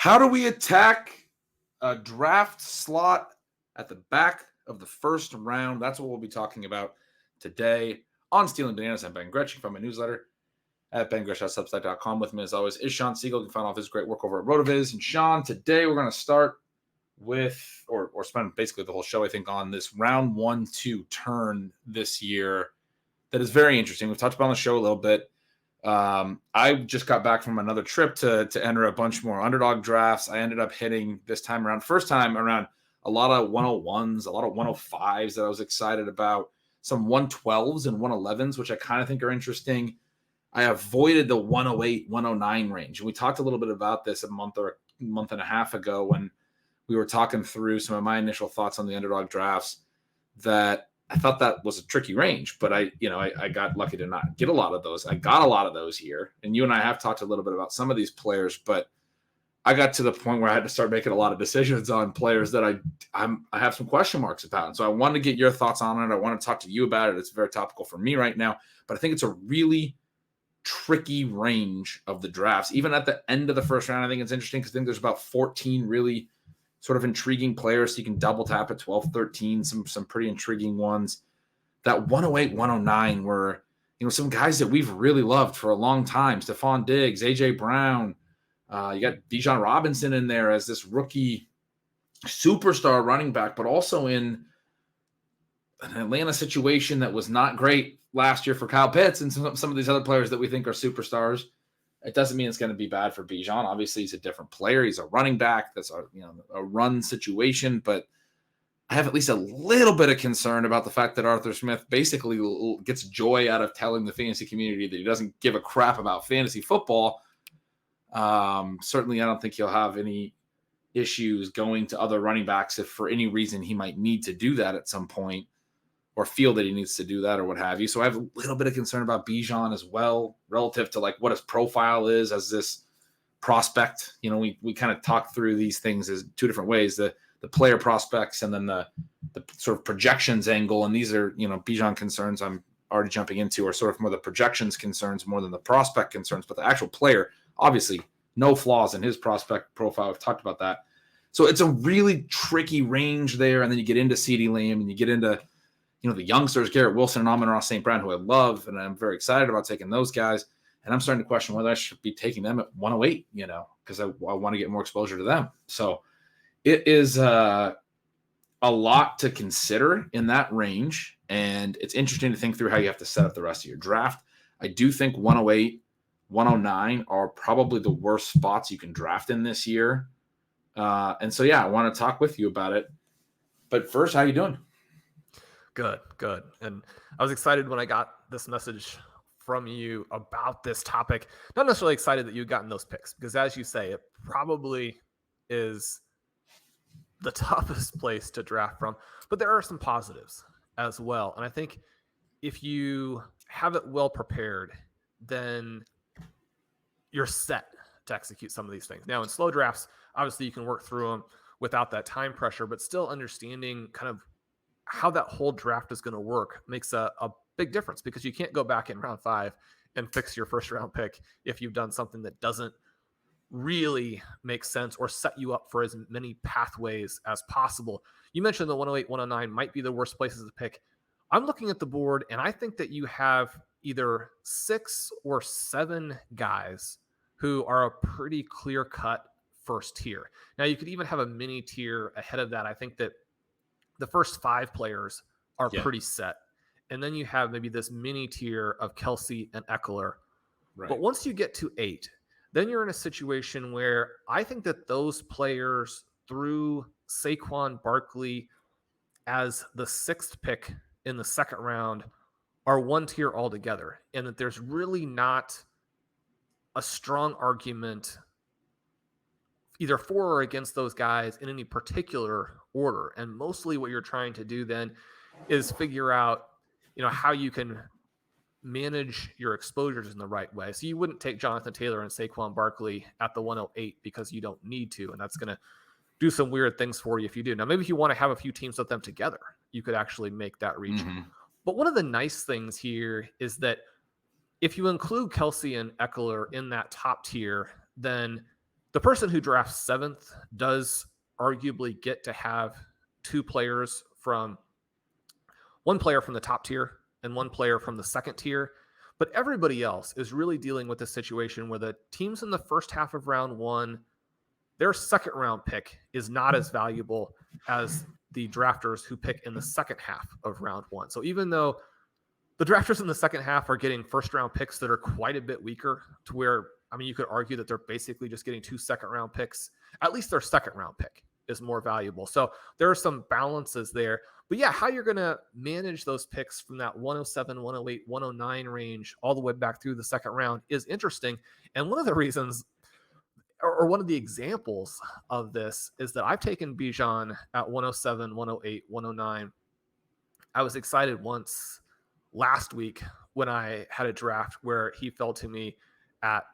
How do we attack a draft slot at the back of the first round? That's what we'll be talking about today on Stealing Bananas. I'm Ben Gretch from my newsletter at bengretch.substack.com. With me, as always, is Shawn Siegele. You can find all of his great work over at RotoViz. And Shawn, today we're going to start with, or spend basically the whole show, I think, on this round 1-2 turn this year that is very interesting. We've talked about on the show a little bit. I just got back from another trip to enter a bunch more underdog drafts. I ended up hitting this time around, first time around, a lot of 101s, a lot of 105s that I was excited about, some 112s and 111s, which I kind of think are interesting. I avoided the 108, 109 range. And we talked a little bit about this a month and a half ago when we were talking through some of my initial thoughts on the underdog drafts, that I thought that was a tricky range, but I got lucky to not get a lot of those. I got a lot of those here. And you and I have talked a little bit about some of these players, but I got to the point where I had to start making a lot of decisions on players that I have some question marks about. And so I wanted to get your thoughts on it. I want to talk to you about it. It's very topical for me right now, but I think it's a really tricky range of the drafts. Even at the end of the first round, I think it's interesting because I think there's about 14 really sort of intriguing players. So you can double tap at 12, 13, some pretty intriguing ones. That 108, 109 were, some guys that we've really loved for a long time. Stefon Diggs, AJ Brown. You got Bijan Robinson in there as this rookie superstar running back, but also in an Atlanta situation that was not great last year for Kyle Pitts and some of these other players that we think are superstars. It doesn't mean it's going to be bad for Bijan. Obviously, he's a different player. He's a running back. That's a run situation. But I have at least a little bit of concern about the fact that Arthur Smith basically gets joy out of telling the fantasy community that he doesn't give a crap about fantasy football. Certainly, I don't think he'll have any issues going to other running backs if for any reason he might need to do that at some point, or feel that he needs to do that or what have you. So I have a little bit of concern about Bijan as well, relative to like what his profile is as this prospect. We kind of talk through these things as two different ways, the player prospects and then the sort of projections angle. And these are, Bijan concerns I'm already jumping into are sort of more the projections concerns more than the prospect concerns, but the actual player, obviously no flaws in his prospect profile. We've talked about that. So it's a really tricky range there. And then you get into CeeDee Lamb and you get into, the youngsters, Garrett Wilson and Amon-Ra St. Brown, who I love, and I'm very excited about taking those guys. And I'm starting to question whether I should be taking them at 108, because I want to get more exposure to them. So it is a lot to consider in that range. And it's interesting to think through how you have to set up the rest of your draft. I do think 108, 109 are probably the worst spots you can draft in this year. And so, I want to talk with you about it. But first, how you doing? Good. And I was excited when I got this message from you about this topic. Not necessarily excited that you'd gotten those picks, because as you say, it probably is the toughest place to draft from. But there are some positives as well. And I think if you have it well prepared, then you're set to execute some of these things. Now, in slow drafts, obviously you can work through them without that time pressure, but still understanding kind of how that whole draft is going to work makes a big difference, because you can't go back in round 5 and fix your first round pick if you've done something that doesn't really make sense or set you up for as many pathways as possible. You mentioned the 108, 109 might be the worst places to pick. I'm looking at the board, and I think that you have either 6 or 7 guys who are a pretty clear-cut first tier. Now, you could even have a mini tier ahead of that. I think that the first 5 players are pretty set. And then you have maybe this mini tier of Kelsey and Eckler. Right. But once you get to 8, then you're in a situation where I think that those players through Saquon Barkley as the 6th pick in the second round are one tier altogether. And that there's really not a strong argument either for or against those guys in any particular order. And mostly what you're trying to do then is figure out, how you can manage your exposures in the right way. So you wouldn't take Jonathan Taylor and Saquon Barkley at the 108 because you don't need to. And that's going to do some weird things for you if you do. Now, maybe if you want to have a few teams with them together, you could actually make that reach. Mm-hmm. But one of the nice things here is that if you include Kelsey and Eckler in that top tier, then the person who drafts 7th does arguably get to have one player from the top tier and one player from the second tier. But everybody else is really dealing with a situation where the teams in the first half of round 1, their second round pick is not as valuable as the drafters who pick in the second half of round 1. So even though the drafters in the second half are getting first round picks that are quite a bit weaker, to where, I mean, you could argue that they're basically just getting 2 second round picks. At least their second round pick is more valuable. So there are some balances there. But yeah, how you're going to manage those picks from that 107, 108, 109 range all the way back through the second round is interesting. And one of the reasons, or one of the examples of this, is that I've taken Bijan at 107, 108, 109. I was excited once last week when I had a draft where he fell to me at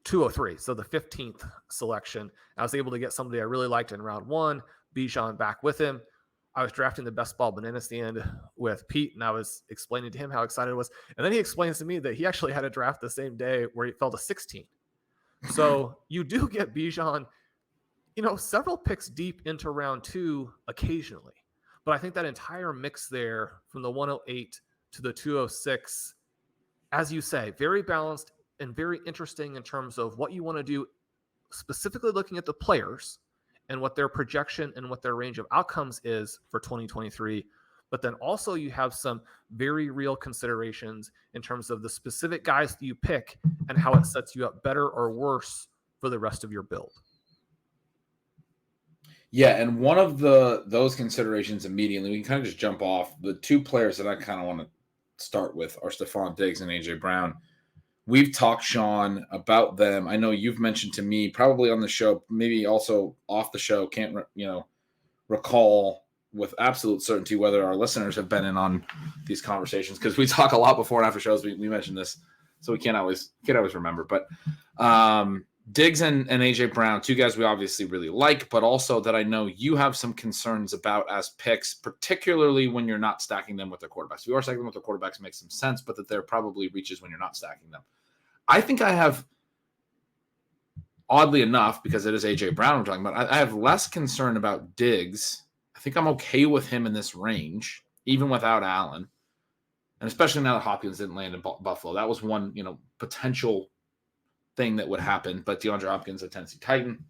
203, so the 15th selection. I was able to get somebody I really liked in round 1, Bijan back with him. I was drafting the Best Ball Banana Stand with Pete, and I was explaining to him how excited I was. And then he explains to me that he actually had a draft the same day where he fell to 16. So you do get Bijan, several picks deep into round 2 occasionally. But I think that entire mix there from the 108 to the 206, as you say, very balanced and very interesting in terms of what you want to do, specifically looking at the players and what their projection and what their range of outcomes is for 2023. But then also you have some very real considerations in terms of the specific guys that you pick and how it sets you up better or worse for the rest of your build. Yeah, and one of those considerations immediately, we can kind of just jump off. The 2 players that I kind of want to start with are Stefon Diggs and AJ Brown. We've talked, Sean, about them. I know you've mentioned to me, probably on the show, maybe also off the show, can't recall with absolute certainty whether our listeners have been in on these conversations, because we talk a lot before and after shows. We mention this, so we can't always remember. But Diggs and AJ Brown, 2 guys we obviously really like, but also that I know you have some concerns about as picks, particularly when you're not stacking them with their quarterbacks. If you are stacking them with their quarterbacks, it makes some sense, but that there probably reaches when you're not stacking them. I think I have, oddly enough, because it is AJ Brown I'm talking about, I have less concern about Diggs. I think I'm okay with him in this range, even without Allen, and especially now that Hopkins didn't land in Buffalo. That was one, potential thing that would happen, but DeAndre Hopkins, a Tennessee Titan.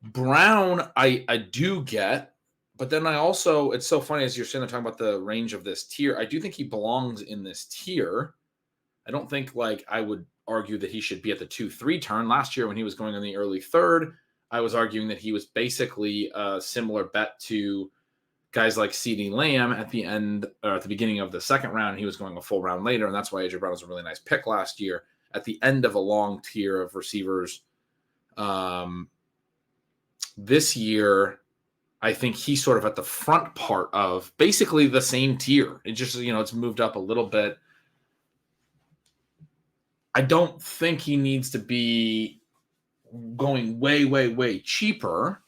Brown, I do get, but then I also, it's so funny as you're sitting there talking about the range of this tier, I do think he belongs in this tier. I don't think I would argue that he should be at the 2-3 turn. Last year when he was going in the early 3rd, I was arguing that he was basically a similar bet to guys like CeeDee Lamb at the end, or at the beginning of the second round. He was going a full round later, and that's why AJ Brown was a really nice pick last year at the end of a long tier of receivers. This year, I think he's sort of at the front part of basically the same tier. It just, it's moved up a little bit. I don't think he needs to be going way, way, way cheaper.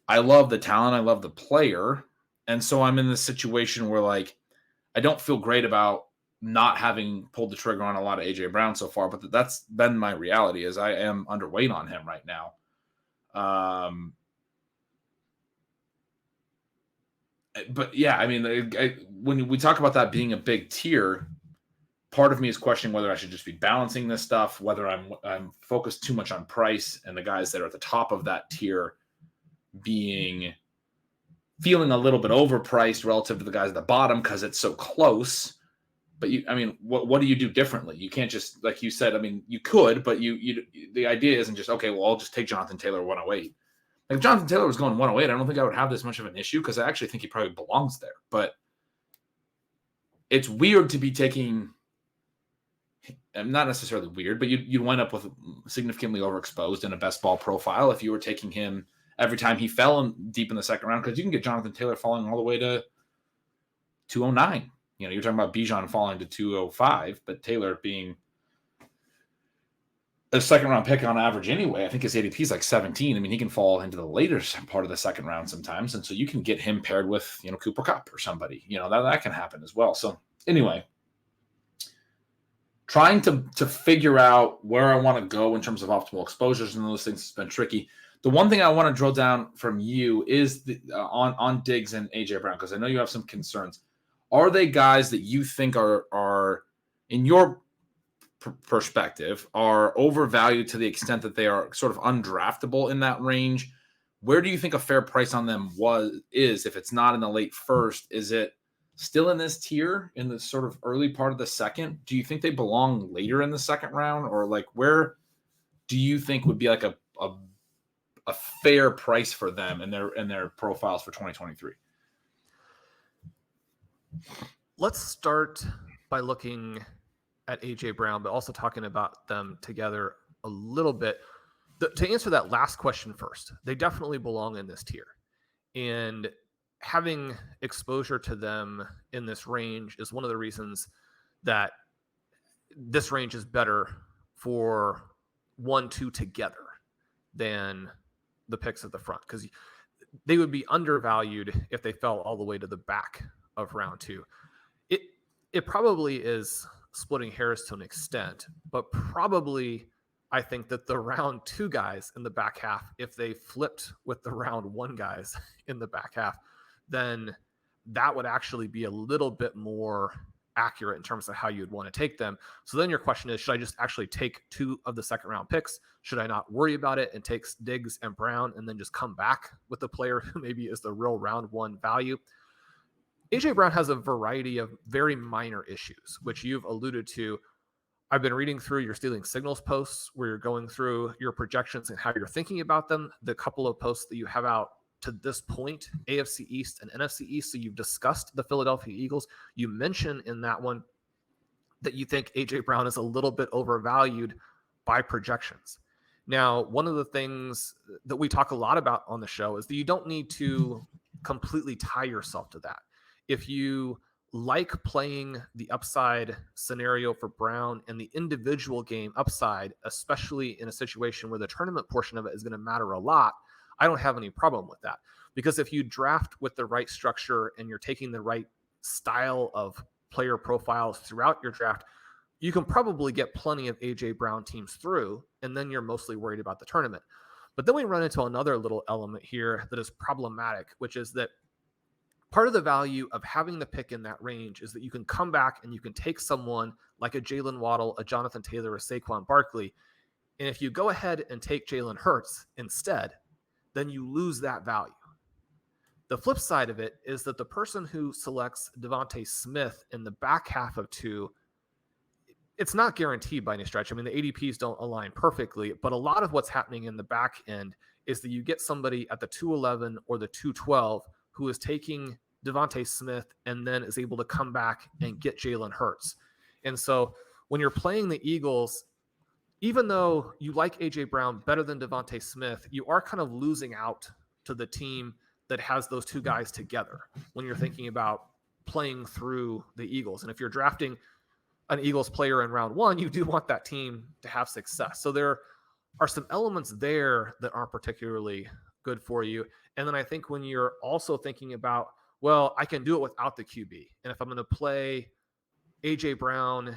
I love the talent. I love the player. And so I'm in this situation where I don't feel great about not having pulled the trigger on a lot of AJ Brown so far, but that's been my reality, is I am underweight on him right now. But yeah, I mean, when we talk about that being a big tier, part of me is questioning whether I should just be balancing this stuff, whether I'm focused too much on price and the guys that are at the top of that tier feeling a little bit overpriced relative to the guys at the bottom because it's so close. But what do you do differently? You can't just, like you said, you could, but the idea isn't just, okay, well, I'll just take Jonathan Taylor 108. If Jonathan Taylor was going 108, I don't think I would have this much of an issue, because I actually think he probably belongs there. But it's weird to be taking, not necessarily weird, but you'd wind up with significantly overexposed in a best ball profile if you were taking him every time he fell deep in the second round, because you can get Jonathan Taylor falling all the way to 209. You're talking about Bijan falling to 205, but Taylor being a second round pick on average anyway. I think his ADP is 17. He can fall into the later part of the second round sometimes. And so you can get him paired with, Cooper Kupp or somebody, that can happen as well. So anyway, trying to figure out where I want to go in terms of optimal exposures and those things has been tricky. The one thing I want to drill down from you is on Diggs and AJ Brown, because I know you have some concerns. Are they guys that you think are in your perspective are overvalued to the extent that they are sort of undraftable in that range? Where do you think a fair price on them is? If it's not in the late first, is it still in this tier in the sort of early part of the second? Do you think they belong later in the second round, or like where do you think would be like a fair price for them and their profiles for 2023? Let's start by looking at AJ Brown, but also talking about them together a little bit. To answer that last question first, they definitely belong in this tier. And having exposure to them in this range is one of the reasons that this range is better for 1-2 together than the picks at the front, because they would be undervalued if they fell all the way to the back of round 2. It probably is splitting hairs to an extent, but probably I think that the round 2 guys in the back half, if they flipped with the round 1 guys in the back half, then that would actually be a little bit more accurate in terms of how you'd want to take them. So then your question is, should I just actually take 2 of the second round picks? Should I not worry about it and take Diggs and Brown and then just come back with the player who maybe is the real round 1 value? AJ Brown has a variety of very minor issues, which you've alluded to. I've been reading through your Stealing Signals posts where you're going through your projections and how you're thinking about them. The couple of posts that you have out to this point, AFC East and NFC East. So you've discussed the Philadelphia Eagles. You mentioned in that one that you think AJ Brown is a little bit overvalued by projections. Now, one of the things that we talk a lot about on the show is that you don't need to completely tie yourself to that. If you like playing the upside scenario for Brown and the individual game upside, especially in a situation where the tournament portion of it is going to matter a lot, I don't have any problem with that. Because if you draft with the right structure and you're taking the right style of player profiles throughout your draft, you can probably get plenty of AJ Brown teams through, and then you're mostly worried about the tournament. But then we run into another little element here that is problematic, which is that part of the value of having the pick in that range is that you can come back and you can take someone like a Jalen Waddle, a Jonathan Taylor, a Saquon Barkley. And if you go ahead and take Jalen Hurts instead, then you lose that value. The flip side of it is that the person who selects Davante Smith in the back half of 2, it's not guaranteed by any stretch. I mean, the ADPs don't align perfectly, but a lot of what's happening in the back end is that you get somebody at the 211 or the 212 who is taking Davante Smith and then is able to come back and get Jalen Hurts. And so when you're playing the Eagles, even though you like AJ Brown better than Davante Smith, you are kind of losing out to the team that has those 2 guys together when you're thinking about playing through the Eagles. And if you're drafting an Eagles player in round 1, you do want that team to have success. So there are some elements there that aren't particularly good for you. And then I think when you're also thinking about, well, I can do it without the QB. And if I'm going to play AJ Brown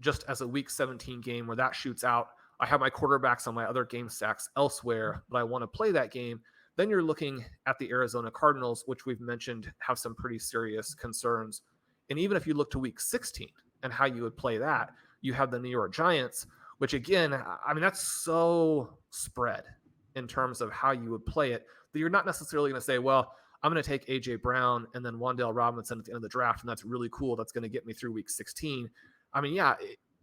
just as a week 17 game where that shoots out, I have my quarterbacks on my other game stacks elsewhere, but I want to play that game, then you're looking at the Arizona Cardinals, which we've mentioned have some pretty serious concerns. And even if you look to week 16 and how you would play that, you have the New York Giants, which again, I mean, that's so spread in terms of how you would play it that you're not necessarily going to say, well, I'm going to take AJ Brown and then Wan'Dale Robinson at the end of the draft, and that's really cool. That's going to get me through week 16. I mean, yeah,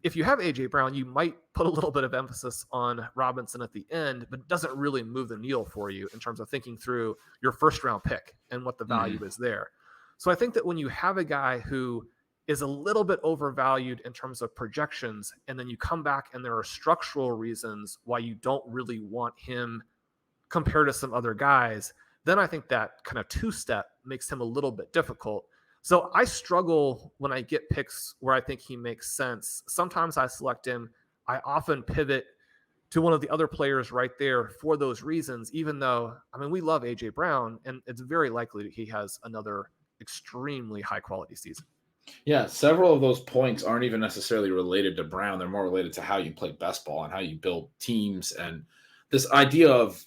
if you have AJ Brown, you might put a little bit of emphasis on Robinson at the end, but it doesn't really move the needle for you in terms of thinking through your first round pick and what the value is there. So I think that when you have a guy who is a little bit overvalued in terms of projections, and then you come back and there are structural reasons why you don't really want him compared to some other guys, then I think that kind of 2-step makes him a little bit difficult. So I struggle when I get picks where I think he makes sense. Sometimes I select him. I often pivot to one of the other players right there for those reasons, even though, I mean, we love AJ Brown, and it's very likely that he has another extremely high quality season. Yeah, several of those points aren't even necessarily related to Brown. They're more related to how you play best ball and how you build teams and this idea of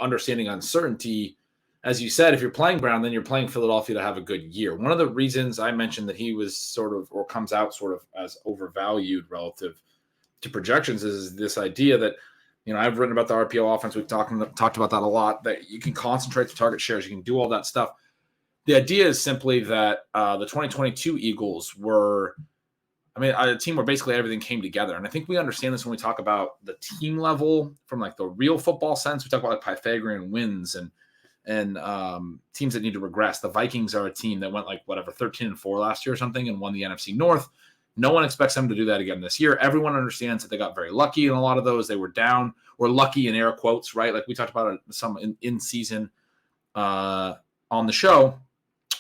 understanding uncertainty. As you said, if you're playing Brown, then you're playing Philadelphia to have a good year. One of the reasons I mentioned that he was sort of or comes out sort of as overvalued relative to projections is this idea that I've written about the RPO offense. We've talked about that a lot. That you can concentrate the target shares, you can do all that stuff. The idea is simply that the 2022 Eagles were, a team where basically everything came together. And I think we understand this when we talk about the team level from like the real football sense. We talk about like Pythagorean wins and teams that need to regress. The Vikings are a team that went 13-4 last year or something and won the NFC North. No one expects them to do that again this year. Everyone understands that they got very lucky in a lot of those. They were down, or lucky in air quotes, right? Like we talked about some in season on the show,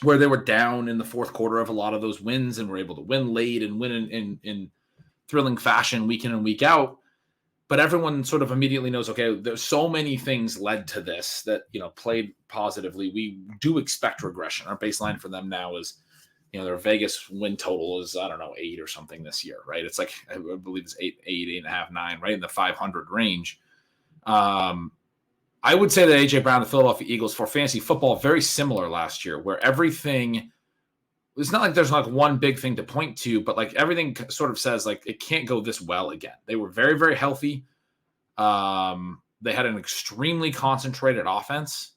where they were down in the fourth quarter of a lot of those wins and were able to win late and win in thrilling fashion week in and week out. But everyone sort of immediately knows, okay, there's so many things led to this that, played positively. We do expect regression. Our baseline for them now is, their Vegas win total is, 8 or something this year, right? It's like, I believe it's 8.5, 9, right in the 500 range. I would say that A.J. Brown, the Philadelphia Eagles, for fantasy football, very similar last year, where everything – it's not like there's one big thing to point to, but everything sort of says it can't go this well again. They were very, very healthy. They had an extremely concentrated offense.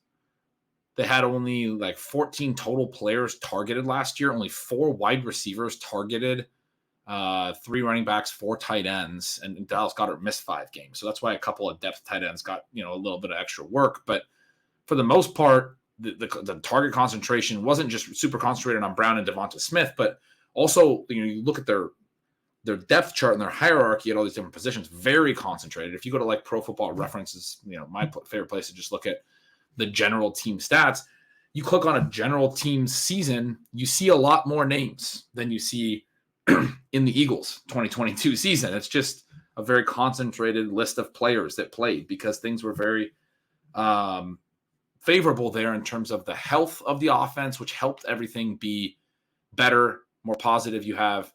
They had only 14 total players targeted last year, only 4 wide receivers targeted. 3 running backs, 4 tight ends, and Dallas Goedert missed 5 games. So that's why a couple of depth tight ends got, a little bit of extra work. But for the most part, the target concentration wasn't just super concentrated on Brown and Devonta Smith, but also, you look at their depth chart and their hierarchy at all these different positions, very concentrated. If you go to Pro Football References, my favorite place to just look at the general team stats, you click on a general team season, you see a lot more names than you see in the Eagles 2022 season. It's just a very concentrated list of players that played because things were very favorable there in terms of the health of the offense, which helped everything be better, more positive. You have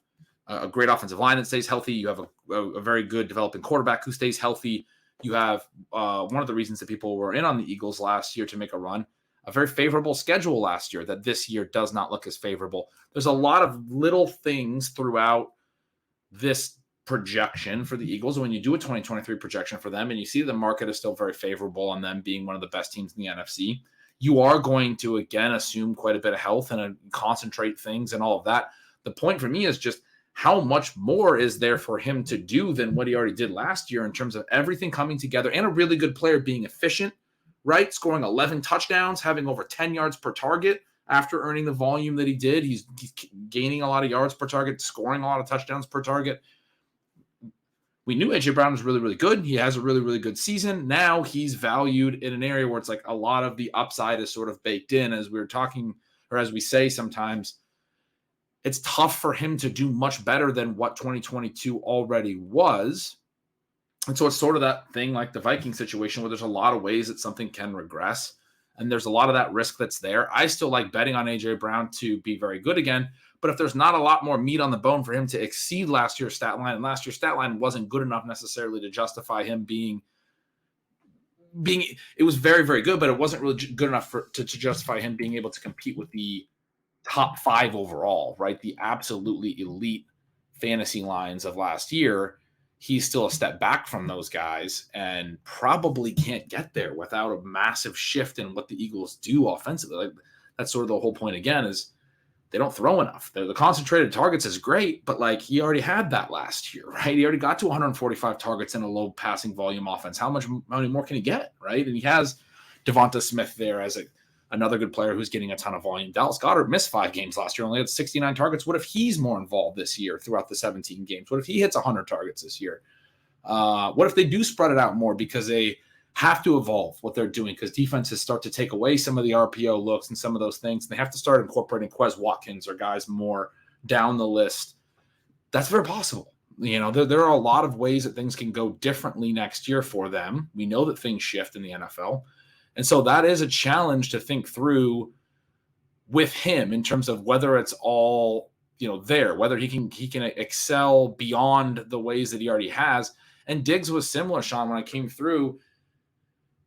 a great offensive line that stays healthy. You have a very good developing quarterback who stays healthy. You have one of the reasons that people were in on the Eagles last year to make a run, a very favorable schedule last year that this year does not look as favorable. There's a lot of little things throughout this projection for the Eagles. When you do a 2023 projection for them and you see the market is still very favorable on them being one of the best teams in the NFC, you are going to, again, assume quite a bit of health and concentrate things and all of that. The point for me is just how much more is there for him to do than what he already did last year in terms of everything coming together and a really good player being efficient, right? Scoring 11 touchdowns, having over 10 yards per target after earning the volume that he did. He's gaining a lot of yards per target, scoring a lot of touchdowns per target. We knew A.J. Brown was really, really good. He has a really, really good season. Now he's valued in an area where it's a lot of the upside is sort of baked in, as we were talking, or as we say sometimes. It's tough for him to do much better than what 2022 already was. And so it's sort of that thing like the Viking situation where there's a lot of ways that something can regress. And there's a lot of that risk that's there. I still like betting on A.J. Brown to be very good again. But if there's not a lot more meat on the bone for him to exceed last year's stat line, and last year's stat line wasn't good enough necessarily to justify him being it was very, very good, but it wasn't really good enough to justify him being able to compete with the top 5 overall, right? The absolutely elite fantasy lines of last year. He's still a step back from those guys and probably can't get there without a massive shift in what the Eagles do offensively. That's sort of the whole point again, is they don't throw enough. The concentrated targets is great, but he already had that last year, right? He already got to 145 targets in a low passing volume offense. How many more can he get, right? And he has Devonta Smith there as another good player who's getting a ton of volume. Dallas Goedert missed 5 games last year, only had 69 targets. What if he's more involved this year throughout the 17 games? What if he hits 100 targets this year? What if they do spread it out more because they have to evolve what they're doing because defenses start to take away some of the RPO looks and some of those things. And they have to start incorporating Quez Watkins or guys more down the list. That's very possible. There are a lot of ways that things can go differently next year for them. We know that things shift in the NFL. And so that is a challenge to think through with him in terms of whether it's all, there, whether he can excel beyond the ways that he already has. And Diggs was similar, Sean, when I came through.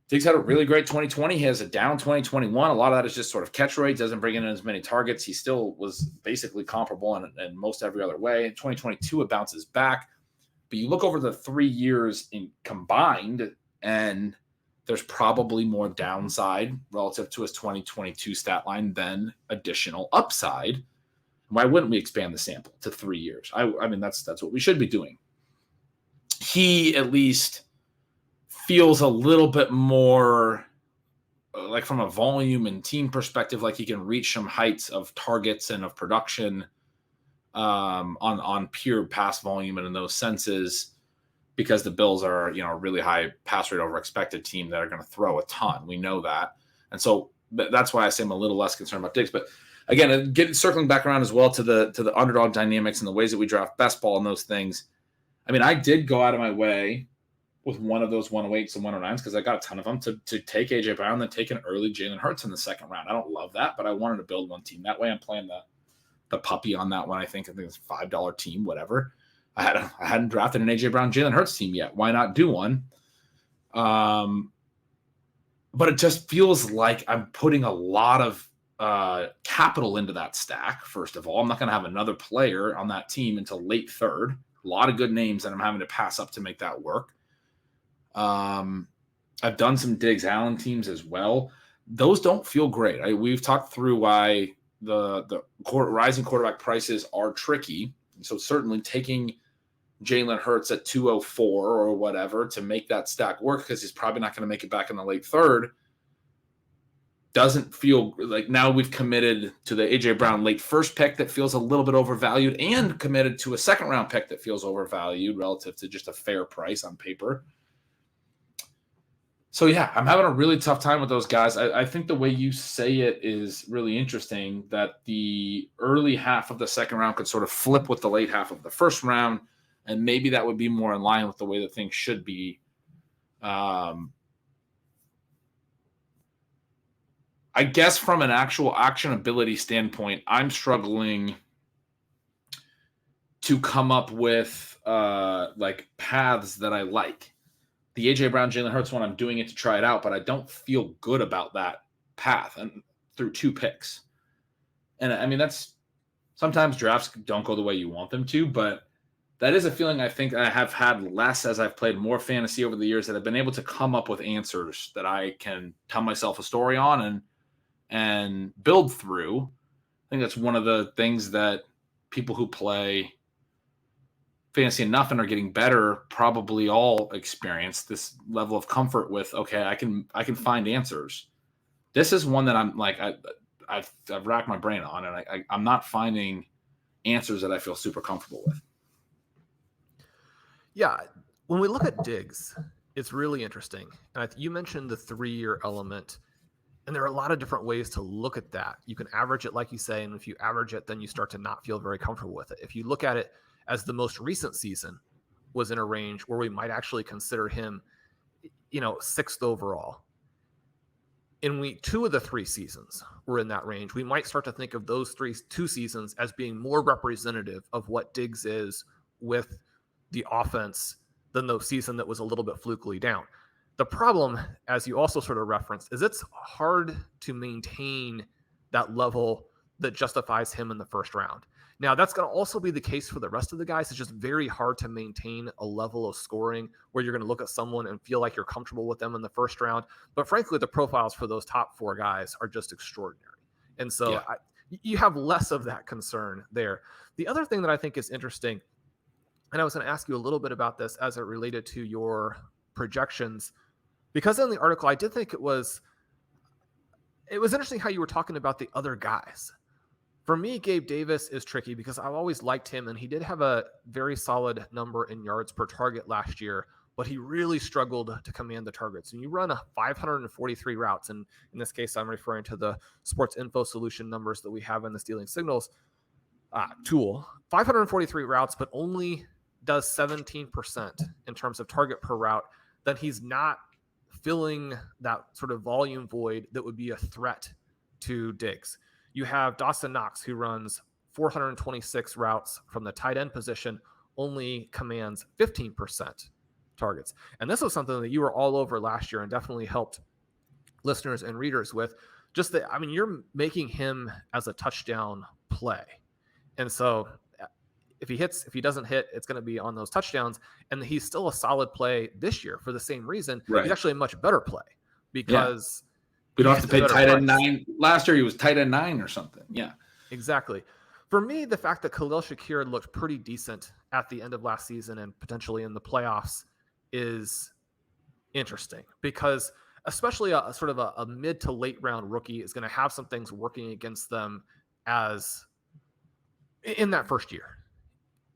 Diggs had a really great 2020. He has a down 2021. A lot of that is just sort of catch rate, doesn't bring in as many targets. He still was basically comparable in most every other way. In 2022, it bounces back. But you look over the 3 years in combined, and there's probably more downside relative to his 2022 stat line than additional upside. Why wouldn't we expand the sample to 3 years? I mean, that's what we should be doing. He at least feels a little bit more like from a volume and team perspective, like he can reach some heights of targets and of production on pure pass volume and in those senses, because the Bills are, a really high pass rate over expected team that are going to throw a ton. We know that. And so that's why I say I'm a little less concerned about Diggs. But again, circling back around as well to the underdog dynamics and the ways that we draft best ball and those things. I mean, I did go out of my way with one of those 108s and 109s because I got a ton of them to take AJ Brown, then take an early Jalen Hurts in the second round. I don't love that, but I wanted to build one team that way. I'm playing the puppy on that one. I think it's a $5 team, whatever. I hadn't drafted an AJ Brown Jalen Hurts team yet. Why not do one? But it just feels like I'm putting a lot of capital into that stack. First of all, I'm not going to have another player on that team until late third. A lot of good names that I'm having to pass up to make that work. I've done some Diggs Allen teams as well. Those don't feel great. We've talked through why the rising quarterback prices are tricky. So certainly taking Jalen Hurts at 204 or whatever to make that stack work, because he's probably not going to make it back in the late third, doesn't feel like now we've committed to the AJ Brown late first pick that feels a little bit overvalued, and committed to a second round pick that feels overvalued relative to just a fair price on paper. So yeah, I'm having a really tough time with those guys. I think the way you say it is really interesting, that the early half of the second round could sort of flip with the late half of the first round, and maybe that would be more in line with the way that things should be. I guess from an actual actionability standpoint, I'm struggling to come up with like paths that I like. The AJ Brown, Jalen Hurts one, I'm doing it to try it out, but I don't feel good about that path and through 2 picks. And I mean, that's sometimes drafts don't go the way you want them to, but that is a feeling I think I have had less as I've played more fantasy over the years, that I've been able to come up with answers that I can tell myself a story on and build through. I think that's one of the things that people who play fantasy enough and are getting better probably all experience, this level of comfort with, okay, I can find answers. This is one that I'm like, I've racked my brain on, and I'm not finding answers that I feel super comfortable with. Yeah, when we look at Diggs, it's really interesting. And you mentioned the 3-year element, and there are a lot of different ways to look at that. You can average it, like you say, and if you average it, then you start to not feel very comfortable with it. If you look at it as the most recent season was in a range where we might actually consider him, 6th overall. In week 2 of the 3 seasons were in that range. We might start to think of those 2 seasons as being more representative of what Diggs is with the offense than the season that was a little bit flukily down. The problem, as you also sort of referenced, is it's hard to maintain that level that justifies him in the first round. Now, that's going to also be the case for the rest of the guys. It's just very hard to maintain a level of scoring where you're going to look at someone and feel like you're comfortable with them in the first round. But frankly, the profiles for those top 4 guys are just extraordinary. And so you have less of that concern there. The other thing that I think is interesting, and I was going to ask you a little bit about this as it related to your projections, because in the article, I did think it was interesting how you were talking about the other guys. For me, Gabe Davis is tricky because I've always liked him, and he did have a very solid number in yards per target last year, but he really struggled to command the targets. And you run 543 routes, and in this case, I'm referring to the Sports Info Solution numbers that we have in the Stealing Signals tool. 543 routes, but only does 17% in terms of target per route. Then he's not filling that sort of volume void that would be a threat to Diggs. You have Dawson Knox, who runs 426 routes from the tight end position, only commands 15% targets. And this was something that you were all over last year and definitely helped listeners and readers with. Just that, I mean, you're making him as a touchdown play. And so if he doesn't hit, it's going to be on those touchdowns. And he's still a solid play this year for the same reason. Right. He's actually a much better play because we don't have to pay tight end 9. Last year he was tight end 9 or something. Yeah, exactly. For me, the fact that Khalil Shakir looked pretty decent at the end of last season and potentially in the playoffs is interesting, because especially a sort of a mid to late round rookie is going to have some things working against them as in that first year.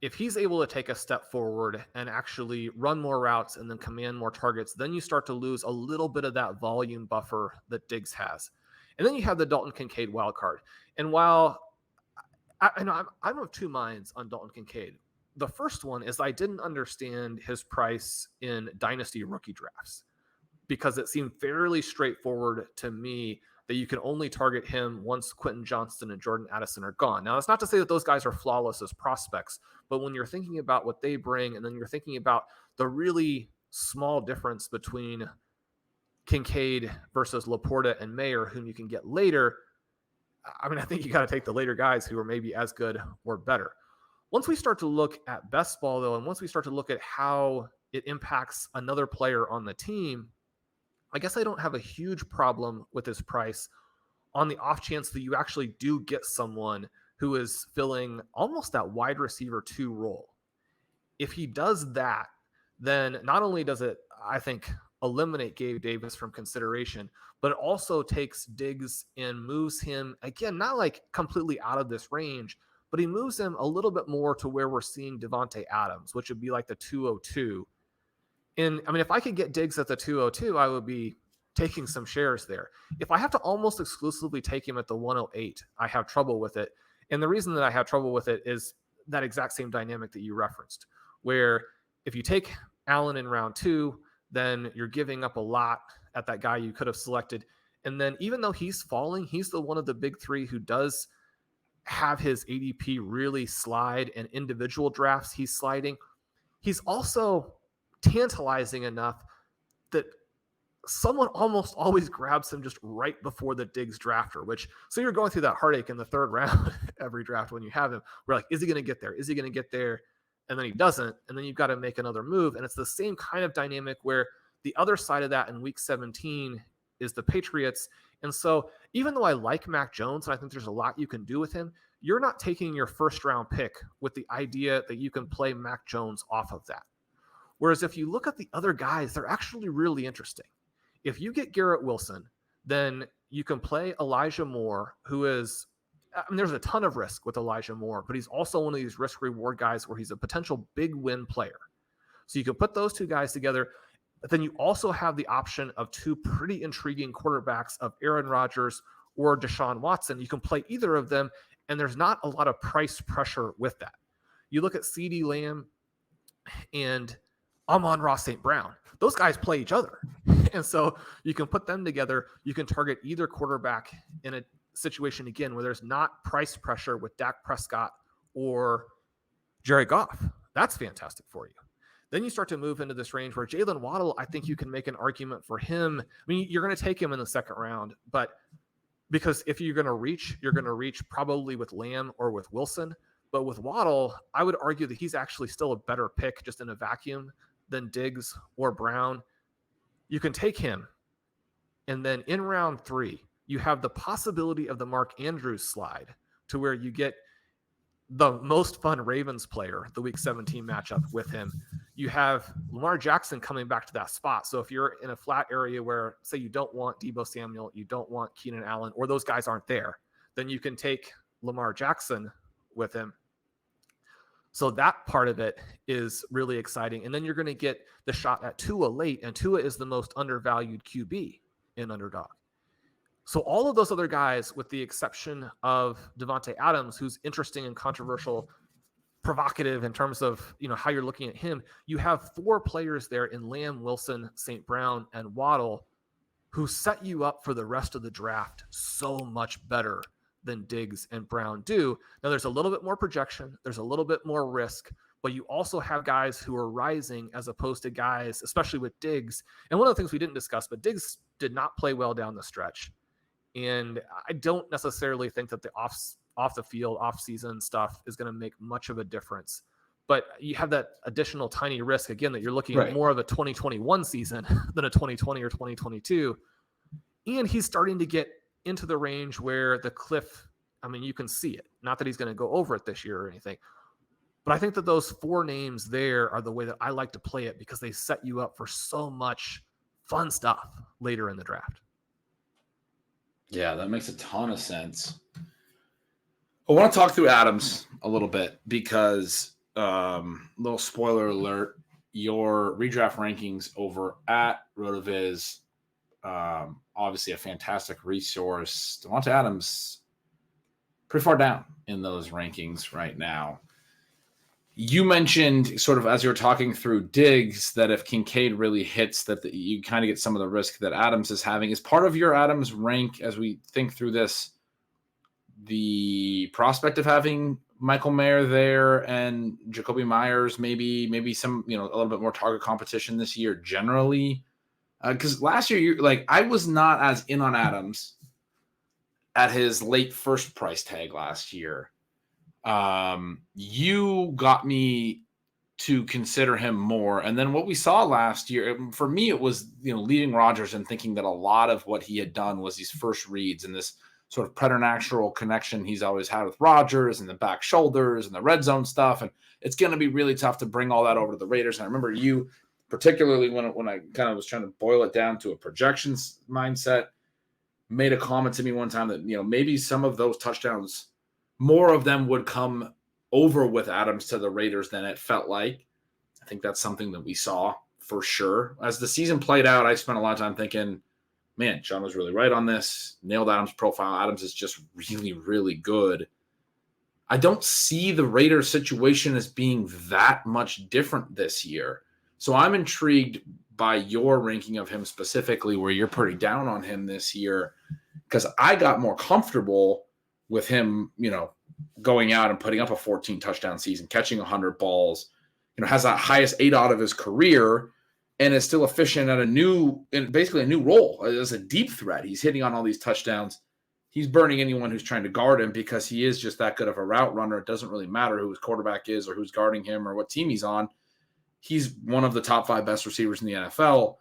If he's able to take a step forward and actually run more routes and then command more targets, then you start to lose a little bit of that volume buffer that Diggs has. And then you have the Dalton Kincaid wild card. And while I'm of two minds on Dalton Kincaid, the first one is I didn't understand his price in dynasty rookie drafts, because it seemed fairly straightforward to me that you can only target him once Quentin Johnston and Jordan Addison are gone. Now, that's not to say that those guys are flawless as prospects, but when you're thinking about what they bring, and then you're thinking about the really small difference between Kincaid versus Laporta and Mayer, whom you can get later, I mean, I think you got to take the later guys who are maybe as good or better. Once we start to look at best ball, though, and once we start to look at how it impacts another player on the team, I guess I don't have a huge problem with his price on the off chance that you actually do get someone who is filling almost that wide receiver 2 role. If he does that, then not only does it, I think, eliminate Gabe Davis from consideration, but it also takes Diggs and moves him, again, not like completely out of this range, but he moves him a little bit more to where we're seeing Davante Adams, which would be like the 202. And I mean, if I could get Diggs at the 202, I would be taking some shares there. If I have to almost exclusively take him at the 108, I have trouble with it. And the reason that I have trouble with it is that exact same dynamic that you referenced, where if you take Allen in round 2, then you're giving up a lot at that guy you could have selected. And then even though he's falling, he's the one of the big 3 who does have his ADP really slide, and individual drafts he's sliding. He's also tantalizing enough that someone almost always grabs him just right before the Diggs drafter, so you're going through that heartache in the 3rd round every draft when you have him. We're like, is he going to get there? Is he going to get there? And then he doesn't. And then you've got to make another move. And it's the same kind of dynamic where the other side of that in week 17 is the Patriots. And so even though I like Mac Jones and I think there's a lot you can do with him, you're not taking your 1st round pick with the idea that you can play Mac Jones off of that. Whereas if you look at the other guys, they're actually really interesting. If you get Garrett Wilson, then you can play Elijah Moore, who is, I mean, there's a ton of risk with Elijah Moore, but he's also one of these risk reward guys where he's a potential big win player. So you can put those 2 guys together. But then you also have the option of 2 pretty intriguing quarterbacks of Aaron Rodgers or Deshaun Watson. You can play either of them, and there's not a lot of price pressure with that. You look at CeeDee Lamb and Amon-Ra St. Brown. Those guys play each other. And so you can put them together. You can target either quarterback in a situation, again, where there's not price pressure with Dak Prescott or Jared Goff. That's fantastic for you. Then you start to move into this range where Jalen Waddle, I think you can make an argument for him. I mean, you're going to take him in the 2nd round, but because if you're going to reach, you're going to reach probably with Lamb or with Wilson. But with Waddle, I would argue that he's actually still a better pick just in a vacuum than Diggs or Brown. You can take him. And then in round 3, you have the possibility of the Mark Andrews slide to where you get the most fun Ravens player, the week 17 matchup with him. You have Lamar Jackson coming back to that spot. So if you're in a flat area where, say, you don't want Deebo Samuel, you don't want Keenan Allen, or those guys aren't there, then you can take Lamar Jackson with him. So that part of it is really exciting. And then you're going to get the shot at Tua late, and Tua is the most undervalued QB in Underdog. So all of those other guys, with the exception of Davante Adams, who's interesting and controversial, provocative in terms of, how you're looking at him, you have 4 players there in Lamb, Wilson, St. Brown, and Waddle who set you up for the rest of the draft so much better than Diggs and Brown do. Now, there's a little bit more projection, there's a little bit more risk, but you also have guys who are rising as opposed to guys, especially with Diggs. And one of the things we didn't discuss, but Diggs did not play well down the stretch. And I don't necessarily think that the off the field, off season stuff is going to make much of a difference. But you have that additional tiny risk, again, that you're looking at more of a 2021 season than a 2020 or 2022. And he's starting to get into the range where the cliff, I mean, you can see it. Not that he's going to go over it this year or anything. But I think that those 4 names there are the way that I like to play it because they set you up for so much fun stuff later in the draft. Yeah, that makes a ton of sense. I want to talk through Adams a little bit because, little spoiler alert, your redraft rankings over at RotoViz, obviously a fantastic resource. Davante Adams, pretty far down in those rankings right now. You mentioned sort of as you were talking through Diggs that if Kincaid really hits that you kind of get some of the risk that Adams is having. Is part of your Adams rank as we think through this the prospect of having Michael Mayer there and Jacoby Myers, maybe some, a little bit more target competition this year generally? Because last year, I was not as in on Adams at his late first price tag last year. You got me to consider him more. And then what we saw last year, for me, it was, leaving Rodgers and thinking that a lot of what he had done was these first reads and this sort of preternatural connection he's always had with Rodgers and the back shoulders and the red zone stuff. And it's going to be really tough to bring all that over to the Raiders. And I remember you, particularly when I kind of was trying to boil it down to a projections mindset, made a comment to me one time that, maybe some of those touchdowns, more of them would come over with Adams to the Raiders than it felt like. I think that's something that we saw for sure. As the season played out, I spent a lot of time thinking, man, Shawn was really right on this. Nailed Adams' profile. Adams is just really, really good. I don't see the Raiders situation as being that much different this year. So I'm intrigued by your ranking of him specifically, where you're pretty down on him this year, because I got more comfortable with him, going out and putting up a 14 touchdown season, catching 100 balls, has that highest 8 out of his career, and is still efficient at basically a new role as a deep threat. He's hitting on all these touchdowns. He's burning anyone who's trying to guard him because he is just that good of a route runner. It doesn't really matter who his quarterback is or who's guarding him or what team he's on. He's one of the top 5 best receivers in the NFL.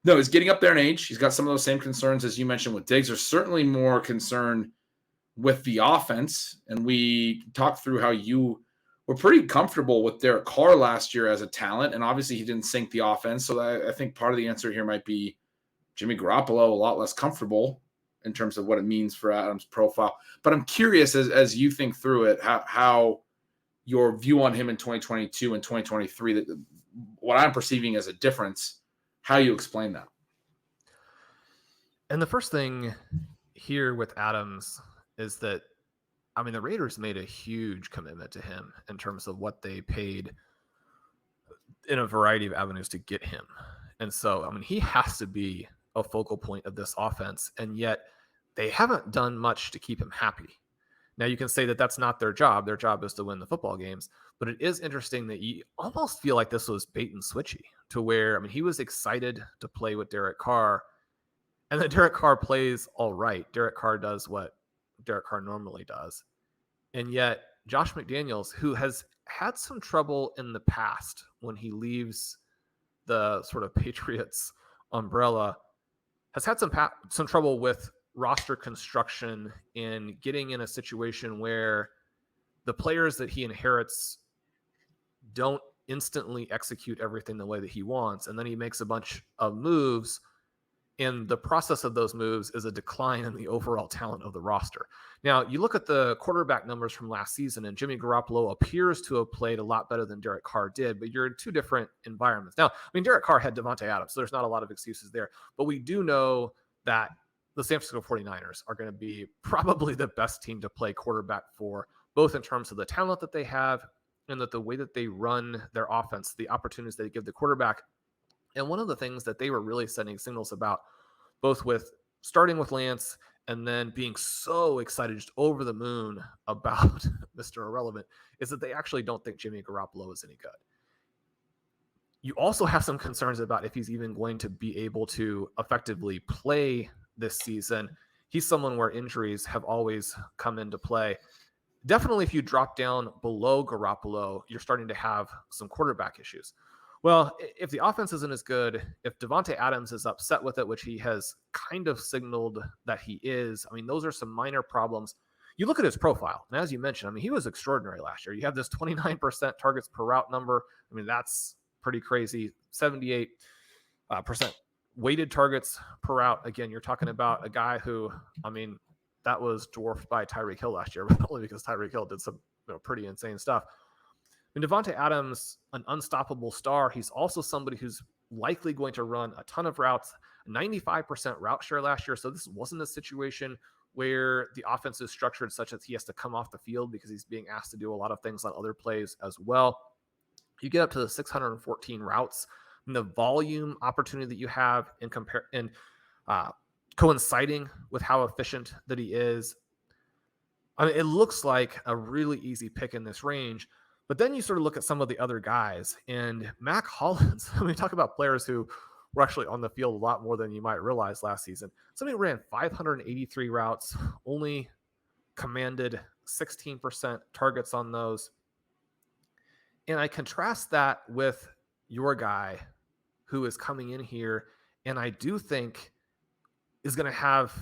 No, he's getting up there in age. He's got some of those same concerns as you mentioned with Diggs. There's certainly more concern with the offense. And we talked through how you were pretty comfortable with Derek Carr last year as a talent. And obviously he didn't sink the offense. So I think part of the answer here might be Jimmy Garoppolo, a lot less comfortable in terms of what it means for Adams' profile. But I'm curious as you think through it, how your view on him in 2022 and 2023, that what I'm perceiving as a difference, how you explain that. And the first thing here with Adams is that, the Raiders made a huge commitment to him in terms of what they paid in a variety of avenues to get him. And so, he has to be a focal point of this offense, and yet they haven't done much to keep him happy. Now, you can say that that's not their job. Their job is to win the football games, but it is interesting that you almost feel like this was bait and switchy to where, he was excited to play with Derek Carr, and then Derek Carr plays all right. Derek Carr does what Derek Carr normally does. And yet Josh McDaniels, who has had some trouble in the past when he leaves the sort of Patriots umbrella, has had some trouble with roster construction and getting in a situation where the players that he inherits don't instantly execute everything the way that he wants. And then he makes a bunch of moves, and the process of those moves is a decline in the overall talent of the roster. Now, you look at the quarterback numbers from last season, and Jimmy Garoppolo appears to have played a lot better than Derek Carr did, but you're in two different environments. Now, Derek Carr had Davante Adams, so there's not a lot of excuses there. But we do know that the San Francisco 49ers are going to be probably the best team to play quarterback for, both in terms of the talent that they have and that the way that they run their offense, the opportunities they give the quarterback. And one of the things that they were really sending signals about, both with starting with Lance and then being so excited, just over the moon about Mr. Irrelevant, is that they actually don't think Jimmy Garoppolo is any good. You also have some concerns about if he's even going to be able to effectively play this season. He's someone where injuries have always come into play. Definitely, if you drop down below Garoppolo, you're starting to have some quarterback issues. Well, if the offense isn't as good, if Davante Adams is upset with it, which he has kind of signaled that he is, I mean, those are some minor problems. You look at his profile, and as you mentioned, I mean, he was extraordinary last year. You have this 29% targets per route number. I mean, that's pretty crazy. 78% weighted targets per route. Again, you're talking about a guy who, I mean, that was dwarfed by Tyreek Hill last year, but only because Tyreek Hill did some pretty insane stuff. I mean, Davante Adams, an unstoppable star. He's also somebody who's likely going to run a ton of routes, 95% route share last year. So this wasn't a situation where the offense is structured such that he has to come off the field because he's being asked to do a lot of things on other plays as well. You get up to the 614 routes, and the volume opportunity that you have in coinciding with how efficient that he is. I mean, it looks like a really easy pick in this range. But then you sort of look at some of the other guys, and Mac Hollins, I mean, talk about players who were actually on the field a lot more than you might realize last season. Somebody ran 583 routes, only commanded 16% targets on those. And I contrast that with your guy who is coming in here, and I do think is going to have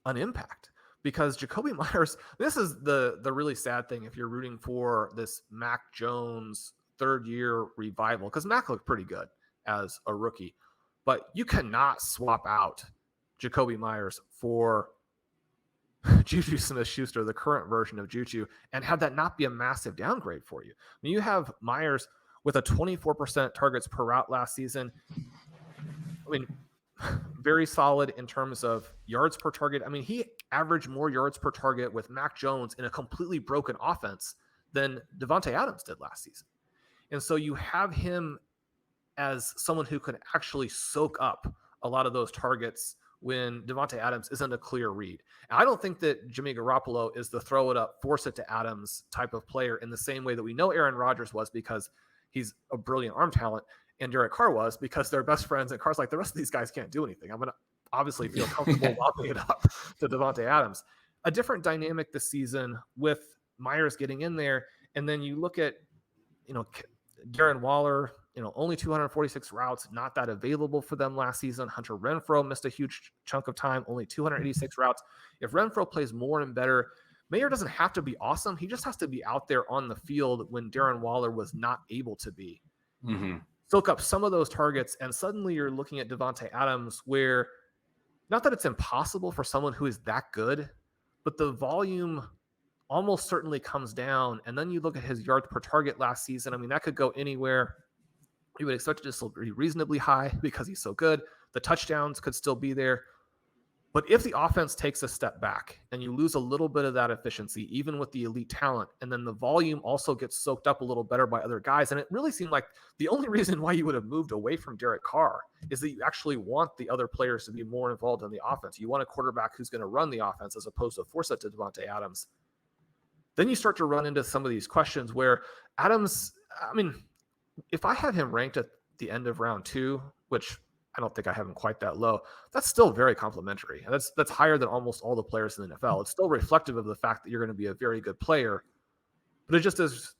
an impact. Because Jacoby Myers, this is the really sad thing if you're rooting for this Mac Jones third-year revival, because Mac looked pretty good as a rookie, but you cannot swap out Jacoby Myers for Juju Smith-Schuster, the current version of Juju, and have that not be a massive downgrade for you. I mean, you have Myers with a 24% targets per route last season. I mean, very solid in terms of yards per target. I mean, he averaged more yards per target with Mac Jones in a completely broken offense than Davante Adams did last season. And so you have him as someone who can actually soak up a lot of those targets when Davante Adams isn't a clear read. And I don't think that Jimmy Garoppolo is the throw it up, force it to Adams type of player in the same way that we know Aaron Rodgers was, because he's a brilliant arm talent, and Derek Carr was because they're best friends, and Carr's like, the rest of these guys can't do anything. I'm going to obviously feel comfortable lobbing it up to Davante Adams. A different dynamic this season with Myers getting in there. And then you look at, Darren Waller, only 246 routes, not that available for them last season. Hunter Renfrow missed a huge chunk of time, only 286 routes. If Renfrow plays more and better, Mayer doesn't have to be awesome. He just has to be out there on the field when Darren Waller was not able to be. Mm-hmm. Soak up some of those targets, and suddenly you're looking at Davante Adams where, not that it's impossible for someone who is that good, but the volume almost certainly comes down. And then you look at his yards per target last season. I mean, that could go anywhere. You would expect it to still be reasonably high because he's so good. The touchdowns could still be there. But if the offense takes a step back and you lose a little bit of that efficiency, even with the elite talent, and then the volume also gets soaked up a little better by other guys, and it really seemed like the only reason why you would have moved away from Derek Carr is that you actually want the other players to be more involved in the offense. You want a quarterback who's going to run the offense as opposed to force it to Davante Adams. Then you start to run into some of these questions where Adams, I mean, if I had him ranked at the end of round 2, which I don't think I have him quite that low, that's still very complimentary. That's higher than almost all the players in the NFL. It's still reflective of the fact that you're going to be a very good player. But it just is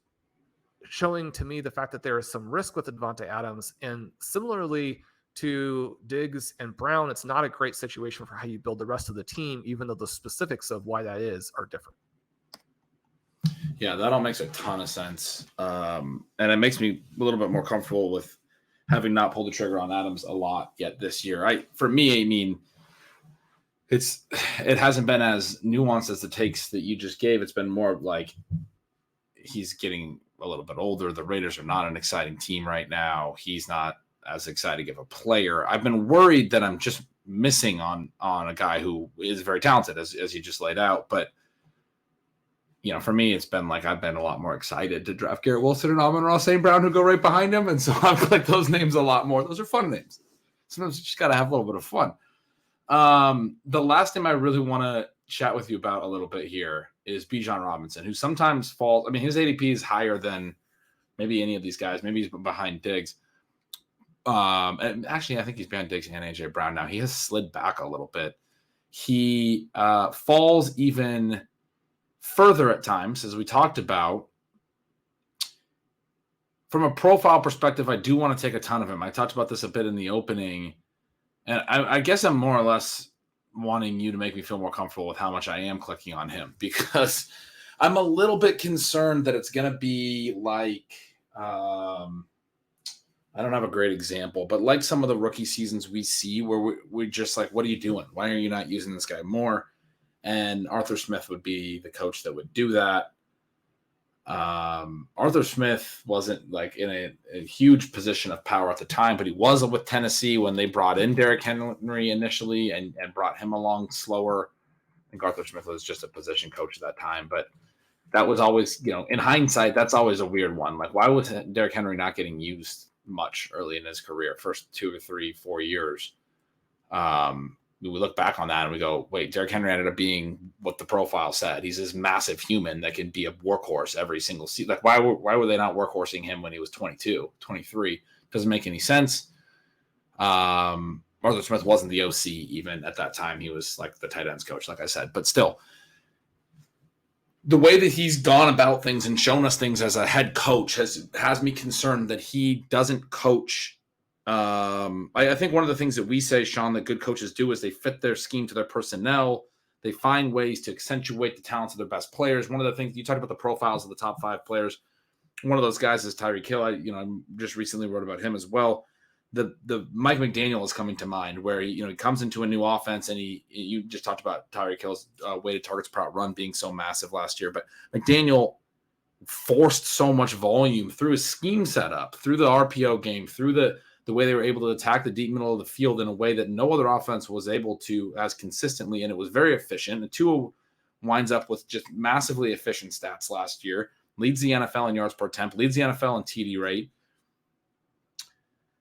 showing to me the fact that there is some risk with Davante Adams. And similarly to Diggs and Brown, it's not a great situation for how you build the rest of the team, even though the specifics of why that is are different. Yeah, that all makes a ton of sense. And it makes me a little bit more comfortable with having not pulled the trigger on Adams a lot yet this year. For me, I mean, it hasn't been as nuanced as the takes that you just gave. It's been more like he's getting a little bit older. The Raiders are not an exciting team right now. He's not as exciting of a player. I've been worried that I'm just missing on a guy who is very talented, as you just laid out. But for me, it's been like I've been a lot more excited to draft Garrett Wilson and Amon-Ra St. Brown, who go right behind him. And so I've clicked those names a lot more. Those are fun names. Sometimes you just got to have a little bit of fun. The last thing I really want to chat with you about a little bit here is Bijan Robinson, who sometimes falls. I mean, his ADP is higher than maybe any of these guys. Maybe he's behind Diggs. And actually, I think he's behind Diggs and AJ Brown now. He has slid back a little bit. He falls even further at times, as we talked about. From a profile perspective, I do want to take a ton of him. I talked about this a bit in the opening, and I guess I'm more or less wanting you to make me feel more comfortable with how much I am clicking on him, because I'm a little bit concerned that it's going to be like, I don't have a great example, but like some of the rookie seasons we see where we're just like, what are you doing? Why are you not using this guy more? And Arthur Smith would be the coach that would do that. Arthur Smith wasn't like in a huge position of power at the time, but he was with Tennessee when they brought in Derrick Henry initially and brought him along slower. I think Arthur Smith was just a position coach at that time, but that was always, in hindsight, that's always a weird one. Like, why was Derrick Henry not getting used much early in his career, first 2 or 3, 4 years? We look back on that and we go, wait, Derrick Henry ended up being what the profile said. He's this massive human that can be a workhorse every single season. Like, why were they not workhorsing him when he was 22, 23? Doesn't make any sense. Arthur Smith wasn't the OC even at that time. He was like the tight ends coach, like I said. But still, the way that he's gone about things and shown us things as a head coach has me concerned that he doesn't coach. I think one of the things that we say, Sean, that good coaches do is they fit their scheme to their personnel. They find ways to accentuate the talents of their best players. One of the things you talked about, the profiles of the top 5 players. One of those guys is Tyreek Hill. I just recently wrote about him as well. The Mike McDaniel is coming to mind, where he comes into a new offense, and you just talked about Tyreek Hill's weighted targets per out run being so massive last year, but McDaniel forced so much volume through his scheme setup, through the RPO game, through the way they were able to attack the deep middle of the field in a way that no other offense was able to as consistently, and it was very efficient. And Tua winds up with just massively efficient stats last year, leads the NFL in yards per attempt, leads the NFL in TD rate.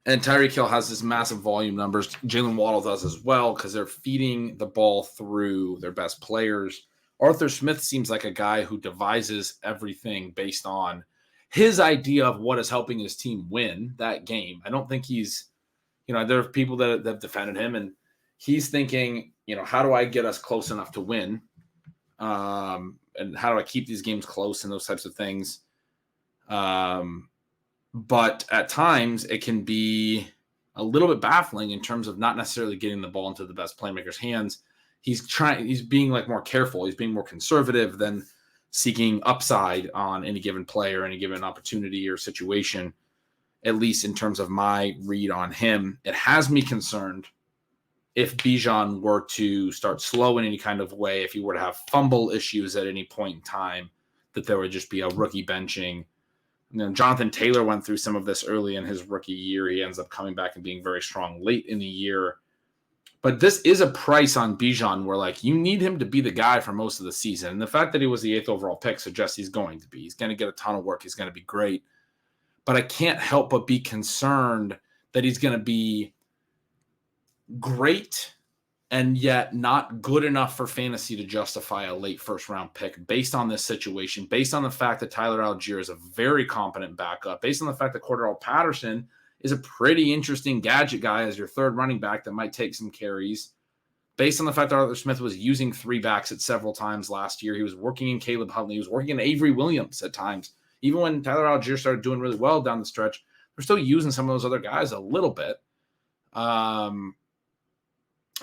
And Tyreek Hill has this massive volume numbers. Jalen Waddle does as well, because they're feeding the ball through their best players. Arthur Smith seems like a guy who devises everything based on his idea of what is helping his team win that game. I don't think he's, there are people that have defended him, and he's thinking, how do I get us close enough to win? And how do I keep these games close and those types of things? But at times it can be a little bit baffling in terms of not necessarily getting the ball into the best playmaker's hands. He's being like more careful. He's being more conservative than seeking upside on any given play or any given opportunity or situation, at least in terms of my read on him. It has me concerned if Bijan were to start slow in any kind of way, if he were to have fumble issues at any point in time, that there would just be a rookie benching. Jonathan Taylor went through some of this early in his rookie year. He ends up coming back and being very strong late in the year. But this is a price on Bijan where, you need him to be the guy for most of the season. And the fact that he was the 8th overall pick suggests he's going to be. He's going to get a ton of work. He's going to be great. But I can't help but be concerned that he's going to be great and yet not good enough for fantasy to justify a late first-round pick based on this situation, based on the fact that Tyler Algier is a very competent backup, based on the fact that Cordarrelle Patterson is a pretty interesting gadget guy as your third running back that might take some carries, based on the fact that Arthur Smith was using 3 backs at several times last year. He was working in Caleb Huntley. He was working in Avery Williams at times. Even when Tyler Algier started doing really well down the stretch, they're still using some of those other guys a little bit. And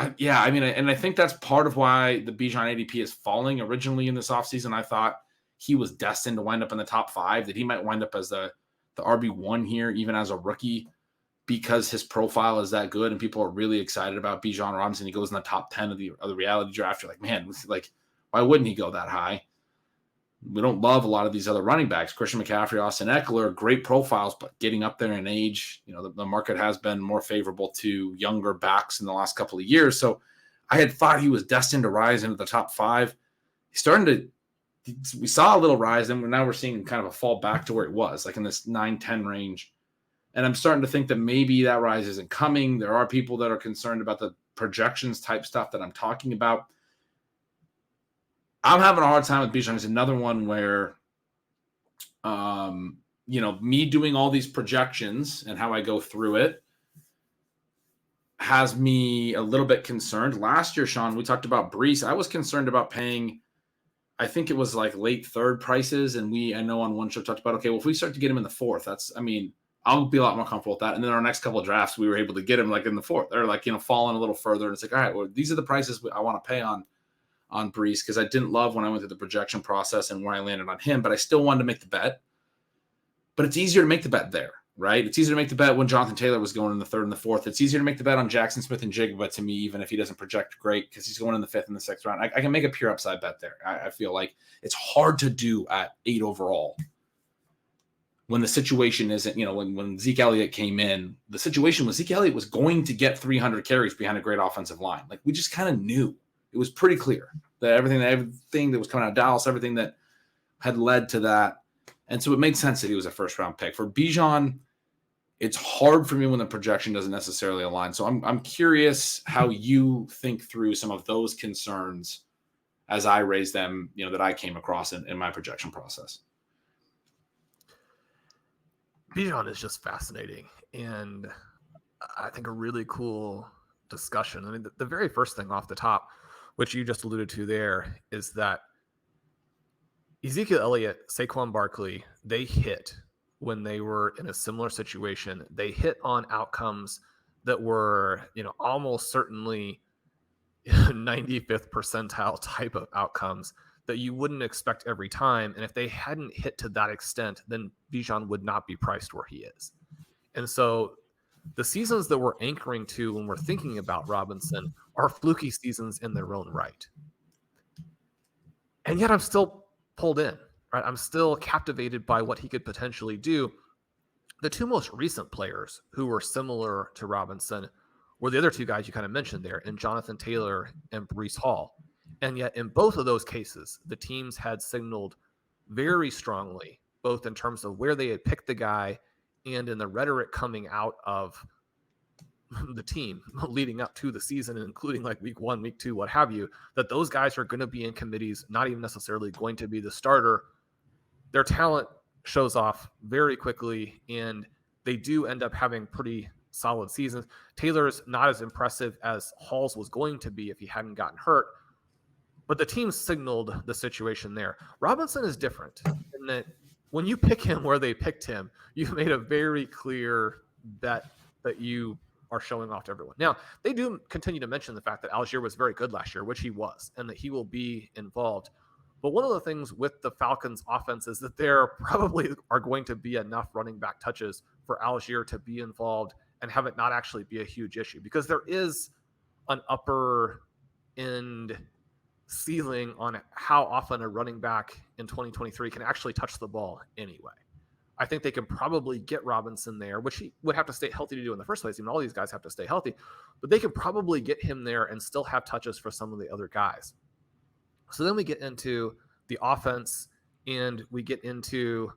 I think that's part of why the Bijan ADP is falling. Originally in this offseason, I thought he was destined to wind up in the top 5, that he might wind up as the RB1 here, even as a rookie, because his profile is that good and people are really excited about Bijan Robinson. He goes in the top 10 of the reality draft. You're like, man, why wouldn't he go that high? We don't love a lot of these other running backs. Christian McCaffrey, Austin Eckler, great profiles, but getting up there in age, the market has been more favorable to younger backs in the last couple of years. So I had thought he was destined to rise into the top 5. We saw a little rise, and now we're seeing kind of a fall back to where it was, like in this 9-10 range. And I'm starting to think that maybe that rise isn't coming. There are people that are concerned about the projections type stuff that I'm talking about. I'm having a hard time with Bijan. It's another one where, me doing all these projections and how I go through it has me a little bit concerned. Last year, Sean, we talked about Brees. I was concerned about paying, I think it was like late third prices. And I know on one show talked about, okay, well, if we start to get him in the fourth, I'll be a lot more comfortable with that. And then our next couple of drafts, we were able to get him like in the fourth or like, falling a little further. And it's like, all right, well, these are the prices I want to pay on Brees, because I didn't love when I went through the projection process and where I landed on him, but I still wanted to make the bet. But it's easier to make the bet there, right? It's easier to make the bet when Jonathan Taylor was going in the third and the fourth. It's easier to make the bet on Jackson Smith and Jigba, to me, even if he doesn't project great, because he's going in the fifth and the sixth round. I can make a pure upside bet there. I feel like it's hard to do at 8 overall when the situation isn't, when Zeke Elliott came in, the situation was Zeke Elliott was going to get 300 carries behind a great offensive line. Like, we just kind of knew. It was pretty clear that everything that was coming out of Dallas, everything that had led to that. And so it made sense that he was a first-round pick. For Bijan, it's hard for me when the projection doesn't necessarily align. So I'm curious how you think through some of those concerns as I raise them, that I came across in my projection process. Bijan is just fascinating, and I think a really cool discussion. I mean, the very first thing off the top, which you just alluded to there, is that Ezekiel Elliott, Saquon Barkley, they hit when they were in a similar situation. They hit on outcomes that were, almost certainly 95th percentile type of outcomes that you wouldn't expect every time. And if they hadn't hit to that extent, then Bijan would not be priced where he is. And so the seasons that we're anchoring to when we're thinking about Robinson are fluky seasons in their own right. And yet I'm still pulled in, right? I'm still captivated by what he could potentially do. The two most recent players who were similar to Robinson were the other two guys you kind of mentioned there, in Jonathan Taylor and Breece Hall. And yet in both of those cases, the teams had signaled very strongly, both in terms of where they had picked the guy and in the rhetoric coming out of the team leading up to the season, including like week 1, week 2, what have you, that those guys are going to be in committees, not even necessarily going to be the starter. Their talent shows off very quickly, and they do end up having pretty solid seasons. Taylor's not as impressive as Hall's was going to be if he hadn't gotten hurt, but the team signaled the situation there. Robinson is different in that when you pick him where they picked him, you've made a very clear bet that you are showing off to everyone. Now, they do continue to mention the fact that Algier was very good last year, which he was, and that he will be involved. But one of the things with the Falcons offense is that there probably are going to be enough running back touches for Algier to be involved and have it not actually be a huge issue, because there is an upper end ceiling on how often a running back in 2023 can actually touch the ball anyway. I think they can probably get Robinson there, which he would have to stay healthy to do in the first place. Even all these guys have to stay healthy, but they can probably get him there and still have touches for some of the other guys. So then we get into the offense and we get into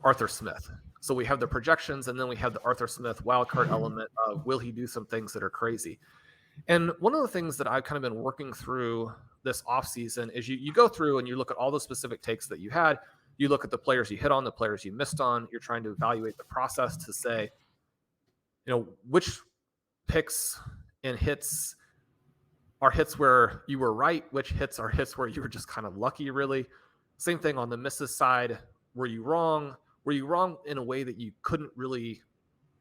Arthur Smith. So we have the projections, and then we have the Arthur Smith wildcard element of, will he do some things that are crazy? And one of the things that I've kind of been working through this offseason is you go through and you look at all the specific takes that you had. You look at the players you hit on, the players you missed on. You're trying to evaluate the process to say, which picks and hits are hits where you were right, which hits are hits where you were just kind of lucky, really. Same thing on the misses side. Were you wrong? Were you wrong in a way that you couldn't really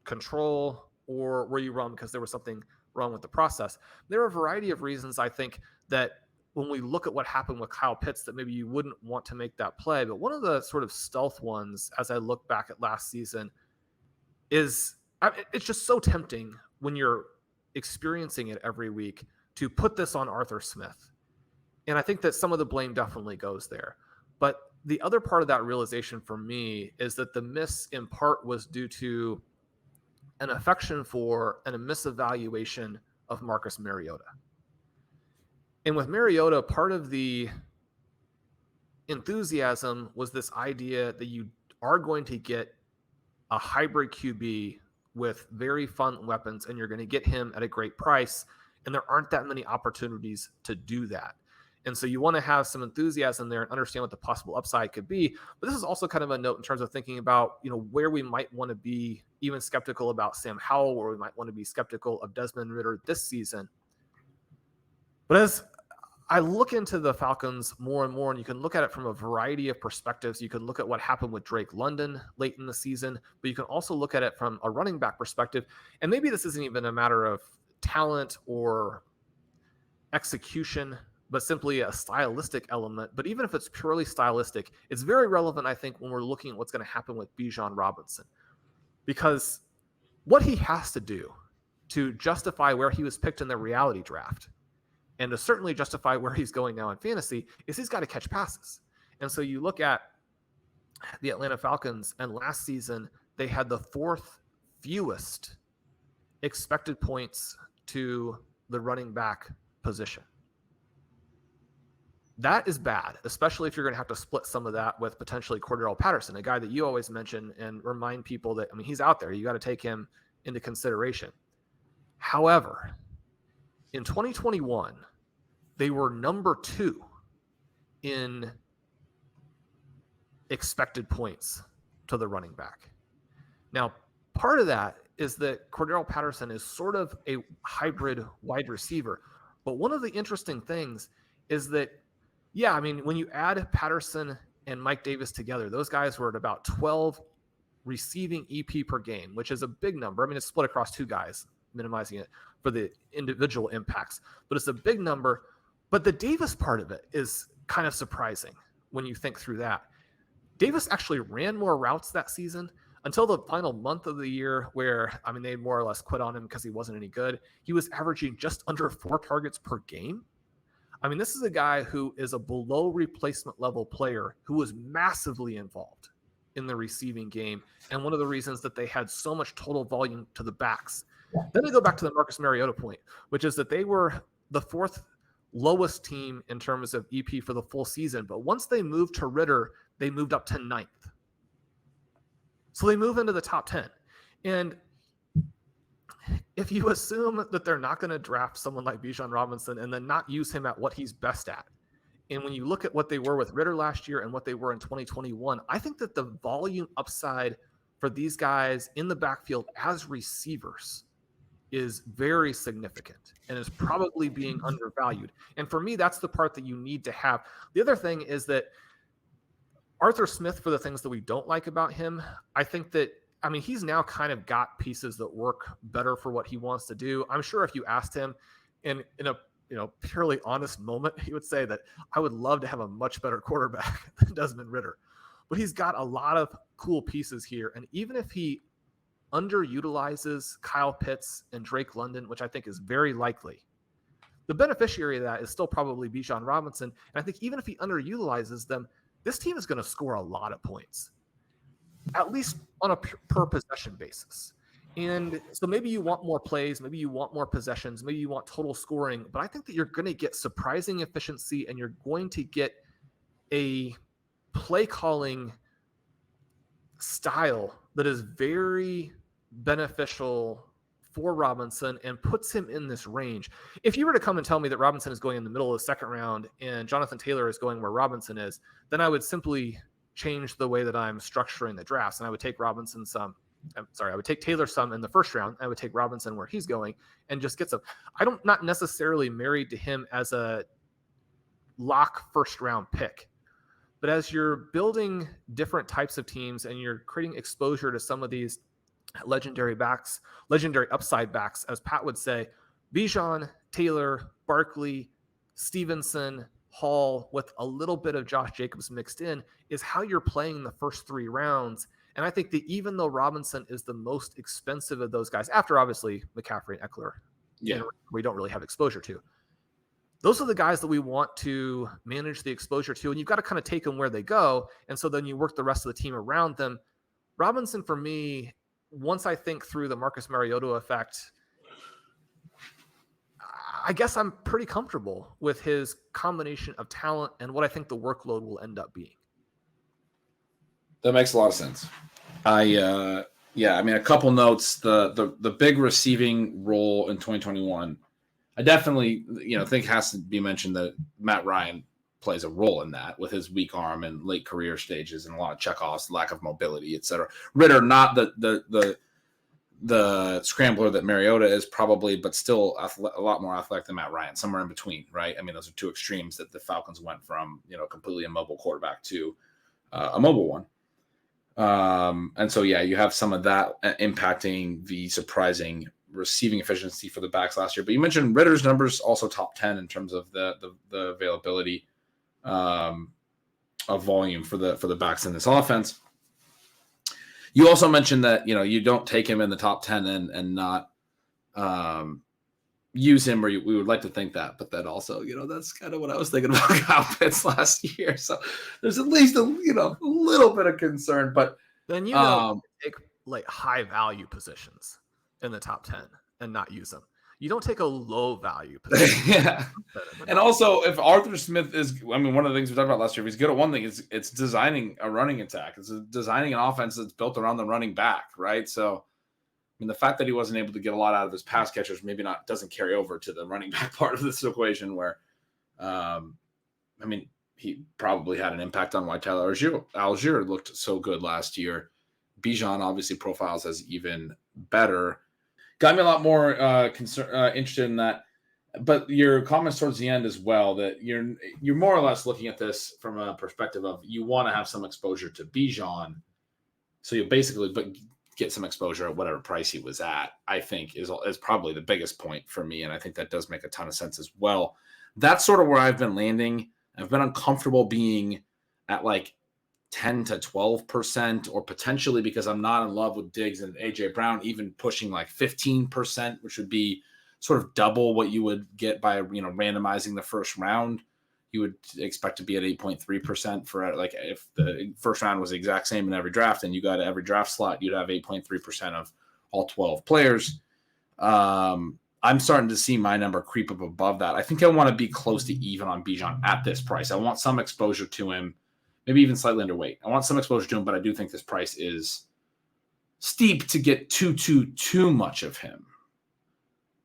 control, or were you wrong because there was something wrong with the process? There are a variety of reasons, I think, that when we look at what happened with Kyle Pitts, that maybe you wouldn't want to make that play. But one of the sort of stealth ones, as I look back at last season, is it's just so tempting when you're experiencing it every week to put this on Arthur Smith. And I think that some of the blame definitely goes there. But the other part of that realization for me is that the miss in part was due to an affection for and a misevaluation of Marcus Mariota. And with Mariota, part of the enthusiasm was this idea that you are going to get a hybrid QB with very fun weapons, and you're going to get him at a great price. And there aren't that many opportunities to do that. And so you want to have some enthusiasm there and understand what the possible upside could be. But this is also kind of a note in terms of thinking about, where we might want to be even skeptical about Sam Howell, where we might want to be skeptical of Desmond Ridder this season. But as I look into the Falcons more and more, and you can look at it from a variety of perspectives. You can look at what happened with Drake London late in the season, but you can also look at it from a running back perspective. And maybe this isn't even a matter of talent or execution, but simply a stylistic element. But even if it's purely stylistic, it's very relevant, I think, when we're looking at what's going to happen with Bijan Robinson. Because what he has to do to justify where he was picked in the reality draft, and to certainly justify where he's going now in fantasy, is he's got to catch passes. And so you look at the Atlanta Falcons, and last season, they had the 4th fewest expected points to the running back position. That is bad, especially if you're going to have to split some of that with potentially Cordarrelle Patterson, a guy that you always mention and remind people that, he's out there. You got to take him into consideration. However, in 2021, they were number 2 in expected points to the running back. Now, part of that is that Cordarrelle Patterson is sort of a hybrid wide receiver. But one of the interesting things is that, when you add Patterson and Mike Davis together, those guys were at about 12 receiving EP per game, which is a big number. It's split across 2 guys, minimizing it for the individual impacts, but it's a big number. But the Davis part of it is kind of surprising when you think through that. Davis actually ran more routes that season until the final month of the year where, they more or less quit on him because he wasn't any good. He was averaging just under 4 targets per game. This is a guy who is a below replacement level player who was massively involved in the receiving game, and one of the reasons that they had so much total volume to the backs. Then they go back to the Marcus Mariota point, which is that they were the 4th lowest team in terms of EP for the full season. But once they moved to Ridder, they moved up to 9th. So they move into the top 10. And if you assume that they're not going to draft someone like Bijan Robinson and then not use him at what he's best at, and when you look at what they were with Ridder last year and what they were in 2021, I think that the volume upside for these guys in the backfield as receivers is very significant and is probably being undervalued. And for me, that's the part that you need to have. The other thing is that Arthur Smith, for the things that we don't like about him, I think that, he's now kind of got pieces that work better for what he wants to do. I'm sure if you asked him in a purely honest moment, he would say that I would love to have a much better quarterback than Desmond Ridder. But he's got a lot of cool pieces here. And even if he underutilizes Kyle Pitts and Drake London, which I think is very likely, the beneficiary of that is still probably Bijan Robinson. And I think even if he underutilizes them, this team is going to score a lot of points, at least on a per possession basis. And so maybe you want more plays, maybe you want more possessions, maybe you want total scoring, but I think that you're going to get surprising efficiency and you're going to get a play calling style that is very beneficial for Robinson and puts him in this range. If you were to come and tell me that Robinson is going in the middle of the 2nd round and Jonathan Taylor is going where Robinson is, then I would simply change the way that I'm structuring the drafts. And I would take I would take Taylor some in the 1st round. I would take Robinson where he's going and just get some. I'm not necessarily married to him as a lock 1st round pick. But as you're building different types of teams and you're creating exposure to some of these legendary upside backs, as Pat would say, Bijan, Taylor, Barkley, Stevenson, Hall, with a little bit of Josh Jacobs mixed in, is how you're playing the first 3 rounds. And I think that even though Robinson is the most expensive of those guys, after obviously McCaffrey and Eckler, we don't really have exposure to, those are the guys that we want to manage the exposure to. And you've got to kind of take them where they go. And so then you work the rest of the team around them. Robinson, for me, once I think through the Marcus Mariota effect, I guess I'm pretty comfortable with his combination of talent and what I think the workload will end up being. That makes a lot of sense. Yeah, I mean, a couple notes. The big receiving role in 2021, I definitely think has to be mentioned that Matt Ryan plays a role in that with his weak arm and late career stages and a lot of checkoffs, lack of mobility, etc. Ritter, not the scrambler that Mariota is probably, but still a lot more athletic than Matt Ryan, somewhere in between, right? I mean, those are two extremes that the Falcons went from, completely immobile quarterback to a mobile one. And so, yeah, you have some of that impacting the surprising receiving efficiency for the backs last year. But you mentioned Ritter's numbers also top 10 in terms of the availability of volume for the backs in this offense. You also mentioned that, you don't take him in the top 10 and not use him, or we would like to think that, but that also, that's kind of what I was thinking about Kyle Pitts last year. So there's at least a little bit of concern, but then take like high value positions in the top 10 and not use them. You don't take a low value position. Yeah. And also, if Arthur Smith is, one of the things we talked about last year, if he's good at one thing, it's designing a running attack. It's designing an offense that's built around the running back, right? So, the fact that he wasn't able to get a lot out of his pass catchers doesn't carry over to the running back part of this equation where, he probably had an impact on why Tyler Algier looked so good last year. Bijan obviously profiles as even better. Got me a lot more interested in that. But your comments towards the end as well, that you're more or less looking at this from a perspective of you want to have some exposure to Bijan. So you basically get some exposure at whatever price he was at, I think is probably the biggest point for me. And I think that does make a ton of sense as well. That's sort of where I've been landing. I've been uncomfortable being at like 10 to 12%, or potentially, because I'm not in love with Diggs and AJ Brown, even pushing like 15%, which would be sort of double what you would get by, randomizing the first round. You would expect to be at 8.3% for like, if the first round was the exact same in every draft and you got every draft slot, you'd have 8.3% of all 12 players. I'm starting to see my number creep up above that. I think I want to be close to even on Bijan at this price. I want some exposure to him, maybe even slightly underweight. I want some exposure to him, but I do think this price is steep to get too much of him.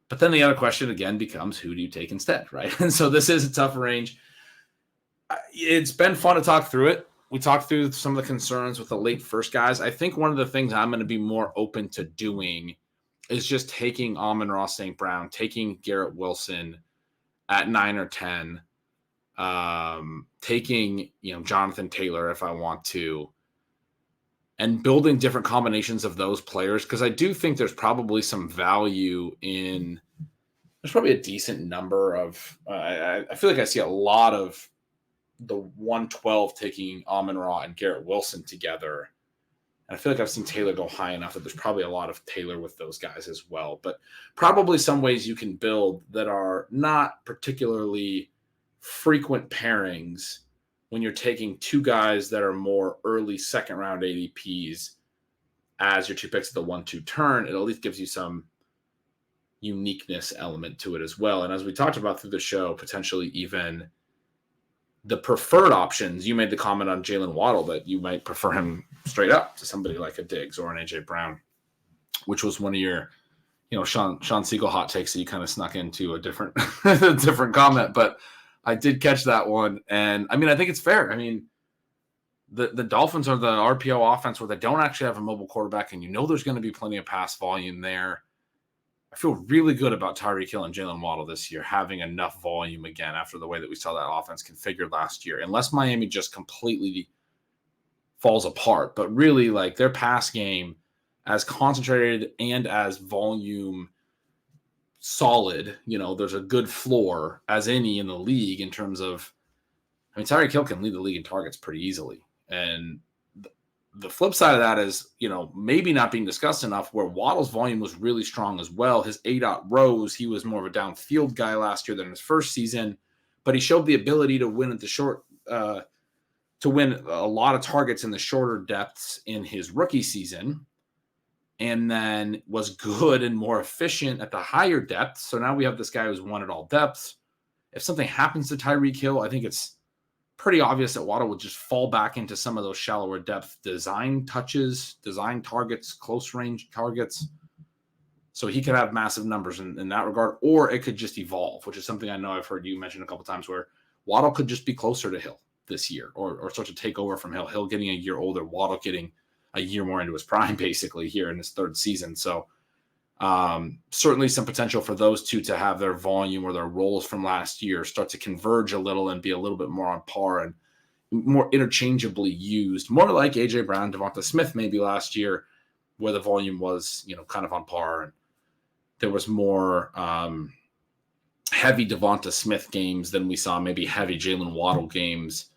But then the other question again becomes, who do you take instead, right? And so this is a tough range. It's been fun to talk through it. We talked through some of the concerns with the late first guys. I think one of the things I'm going to be more open to doing is just taking Amon-Ra St. Brown, taking Garrett Wilson at 9 or 10, taking Jonathan Taylor if I want to, and building different combinations of those players, because I do think there's probably some value in. There's probably a decent number of. I feel like I see a lot of the 112 taking Amon-Ra and Garrett Wilson together. And I feel like I've seen Taylor go high enough that there's probably a lot of Taylor with those guys as well. But probably some ways you can build that are not particularly frequent pairings when you're taking two guys that are more early second round ADPs as your two picks of the 1-2 turn. It at least gives you some uniqueness element to it as well. And as we talked about through the show, potentially even the preferred options. You made the comment on Jalen Waddle that you might prefer him straight up to somebody like a Diggs or an AJ Brown, which was one of your, Shawn Siegele hot takes that you kind of snuck into a different, different comment. But I did catch that one. And I think it's fair. The Dolphins are the RPO offense where they don't actually have a mobile quarterback, and there's going to be plenty of pass volume there. I feel really good about Tyreek Hill and Jalen Waddle this year having enough volume again after the way that we saw that offense configured last year, unless Miami just completely falls apart. But really, like, their pass game, as concentrated and as volume solid, there's a good floor as any in the league in terms of, Tyreek Hill can lead the league in targets pretty easily. And the flip side of that is, maybe not being discussed enough, where Waddle's volume was really strong as well. His ADOT rose. He was more of a downfield guy last year than his first season, but he showed the ability to win at the short, to win a lot of targets in the shorter depths in his rookie season, and then was good and more efficient at the higher depths. So now we have this guy who's won at all depths. If something happens to Tyreek Hill, I think it's pretty obvious that Waddle would just fall back into some of those shallower depth design touches, design targets, close range targets. So he could have massive numbers in that regard, or it could just evolve, which is something I know I've heard you mention a couple times, where Waddle could just be closer to Hill this year, or start to take over from Hill. Hill getting a year older, Waddle getting a year more into his prime, basically, here in his third season. So certainly some potential for those two to have their volume or their roles from last year start to converge a little and be a little bit more on par and more interchangeably used, more like A.J. Brown, Devonta Smith maybe last year, where the volume was, kind of on par, and there was more heavy Devonta Smith games than we saw maybe heavy Jalen Waddle games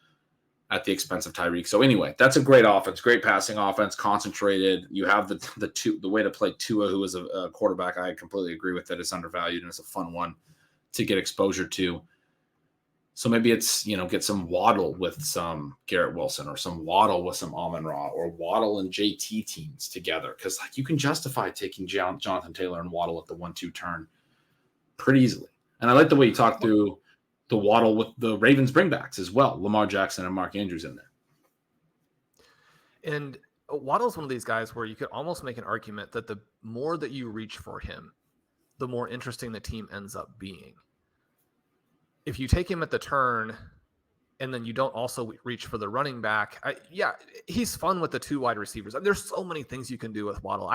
at the expense of Tyreek. So anyway, that's a great offense, great passing offense, concentrated. You have the way to play Tua, who is a quarterback I completely agree with, that is undervalued, and it's a fun one to get exposure to. So maybe it's, get some Waddle with some Garrett Wilson, or some Waddle with some Amon-Ra, or Waddle and JT teams together. Because you can justify taking Jonathan Taylor and Waddle at the 1-2 turn pretty easily. And I like the way you talk through the Waddle with the Ravens bringbacks as well, Lamar Jackson and Mark Andrews in there. And Waddle's one of these guys where you could almost make an argument that the more that you reach for him, the more interesting the team ends up being. If you take him at the turn and then you don't also reach for the running back, he's fun with the two wide receivers. There's so many things you can do with Waddle.